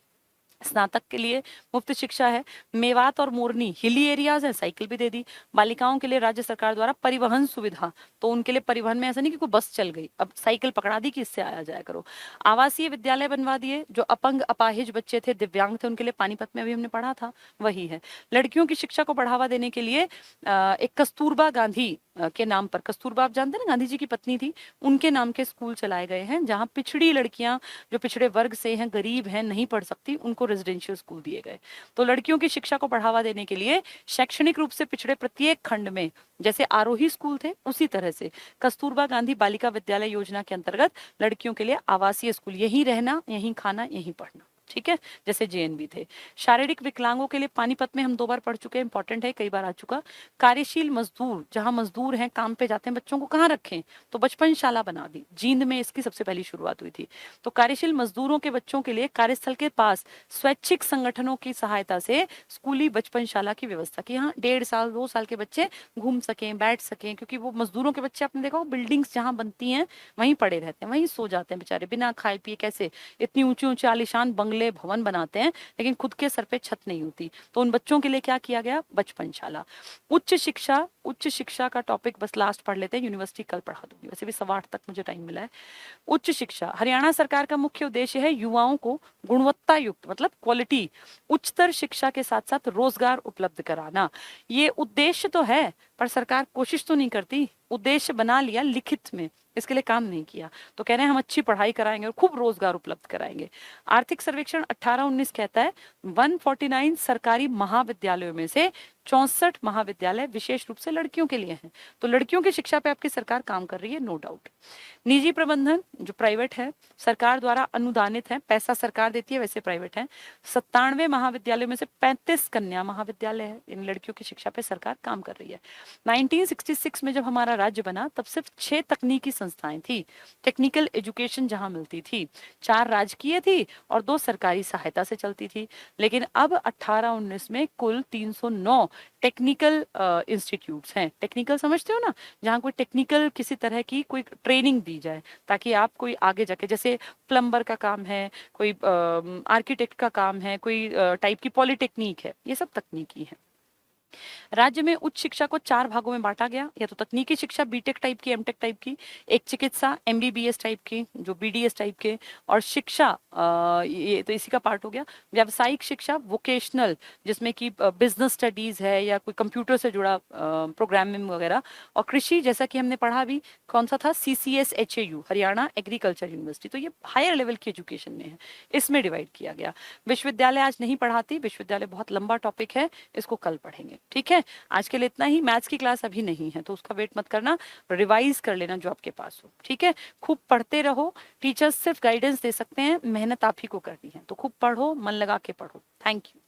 स्नातक के लिए मुफ्त शिक्षा है। मेवात और मोरनी हिली एरियाज है, साइकिल भी दे दी। बालिकाओं के लिए राज्य सरकार द्वारा परिवहन सुविधा, तो उनके लिए परिवहन में ऐसा नहीं कि कोई बस चल गई, अब साइकिल पकड़ा दी कि इससे आया जाया करो। आवासीय विद्यालय बनवा दिए, जो अपंग अपाहिज बच्चे थे, दिव्यांग थे, उनके लिए पानीपत में अभी हमने पढ़ा था वही है। लड़कियों की शिक्षा को बढ़ावा देने के लिए एक कस्तूरबा गांधी के नाम पर, कस्तूरबा आप जानते हैं ना, गांधी जी की पत्नी थी, उनके नाम के स्कूल चलाए गए हैं, जहां पिछड़ी लड़कियां जो पिछड़े वर्ग से हैं, गरीब हैं, नहीं पढ़ सकती, उनको रेजिडेंशियल स्कूल दिए गए। तो लड़कियों की शिक्षा को बढ़ावा देने के लिए शैक्षणिक रूप से पिछड़े प्रत्येक खंड में, जैसे आरोही स्कूल थे उसी तरह से कस्तूरबा गांधी बालिका विद्यालय योजना के अंतर्गत लड़कियों के लिए आवासीय स्कूल, यहीं रहना, यहीं खाना, यहीं पढ़ना, ठीक है, जैसे जेएनवी थे। शारीरिक विकलांगों के लिए पानीपत में हम 2 बार पढ़ चुके हैं, इंपॉर्टेंट है, कई बार आ चुका। कार्यशील मजदूर, जहां मजदूर हैं, काम पे जाते हैं, बच्चों को कहाँ रखें, तो बचपन शाला बना दी, जींद में इसकी सबसे पहली शुरुआत हुई थी। तो कार्यशील मजदूरों के बच्चों के लिए कार्यस्थल के पास स्वैच्छिक संगठनों की सहायता से स्कूली बचपन शाला की व्यवस्था की। यहाँ 1.5 साल 2 साल के बच्चे घूम सकें, बैठ सकें, क्योंकि वो मजदूरों के बच्चे आपने देखा, बिल्डिंग्स जहां बनती हैं वहीं पड़े रहते हैं, वहीं सो जाते हैं बेचारे, बिना खाए पिए, कैसे इतनी ऊंची ऊंची आलिशान बंगले भवन बनाते हैं, लेकिन खुद के सर पे छत नहीं होती। तो उन बच्चों के लिए क्या किया गया? बचपन शाला। उच्च शिक्षा का टॉपिक बस लास्ट पढ़ लेते हैं, यूनिवर्सिटी कल पढ़ा दूंगी, वैसे भी 8:15 तक मुझे टाइम मिला है। उच्च शिक्षा, हरियाणा सरकार का मुख्य उद्देश्य है युवाओं को गुणवत्ता युक्त मतलब क्वालिटी उच्चतर शिक्षा के साथ साथ रोजगार उपलब्ध कराना। ये उद्देश्य तो है, पर सरकार कोशिश तो नहीं करती, उद्देश्य बना लिया लिखित में, इसके लिए काम नहीं किया। तो कह रहे हैं हम अच्छी पढ़ाई कराएंगे और खूब रोजगार उपलब्ध कराएंगे। आर्थिक सर्वेक्षण 18-19 कहता है 149 सरकारी महाविद्यालयों में से 64 महाविद्यालय विशेष रूप से लड़कियों के लिए हैं। तो लड़कियों की शिक्षा पे आपकी सरकार काम कर रही है, नो डाउट। निजी प्रबंधन जो प्राइवेट है, सरकार द्वारा अनुदानित है, पैसा सरकार देती है, वैसे प्राइवेट है। 97 महाविद्यालयों में से 35 कन्या महाविद्यालय है, इन लड़कियों की शिक्षा पे सरकार काम कर रही है। 1966 में जब हमारा राज्य बना, तब सिर्फ 6 तकनीकी संस्थाएं थी, टेक्निकल एजुकेशन जहां मिलती थी, 4 राजकीय थी और 2 सरकारी सहायता से चलती थी। लेकिन अब 18-19 में कुल 309 टेक्निकल इंस्टीट्यूट्स हैं। टेक्निकल समझते हो ना, जहाँ कोई टेक्निकल किसी तरह की कोई ट्रेनिंग दी जाए, ताकि आप कोई आगे जाके, जैसे प्लम्बर का काम है, कोई आर्किटेक्ट का काम है, कोई टाइप की पॉलिटेक्निक है, ये सब तकनीकी है। राज्य में उच्च शिक्षा को 4 भागों में बांटा गया, या तो तकनीकी शिक्षा बीटेक टाइप की, एमटेक टाइप की, एक चिकित्सा एमबीबीएस टाइप की, जो बीडीएस टाइप के, और शिक्षा ये तो इसी का पार्ट हो गया। व्यावसायिक शिक्षा वोकेशनल, जिसमें कि बिजनेस स्टडीज है या कोई कंप्यूटर से जुड़ा प्रोग्रामिंग वगैरह, और कृषि जैसा कि हमने पढ़ा भी, कौन सा था, CCSHAU हरियाणा एग्रीकल्चर यूनिवर्सिटी, तो ये हायर लेवल की एजुकेशन में है, इसमें डिवाइड किया गया। विश्वविद्यालय आज नहीं पढ़ाती, विश्वविद्यालय बहुत लंबा टॉपिक है, इसको कल पढ़ेंगे, ठीक है। आज के लिए इतना ही, मैथ्स की क्लास अभी नहीं है, तो उसका वेट मत करना, रिवाइज कर लेना जो आपके पास हो, ठीक है। खूब पढ़ते रहो, टीचर्स सिर्फ गाइडेंस दे सकते हैं, मेहनत आप ही को करनी है, तो खूब पढ़ो, मन लगा के पढ़ो। Thank you.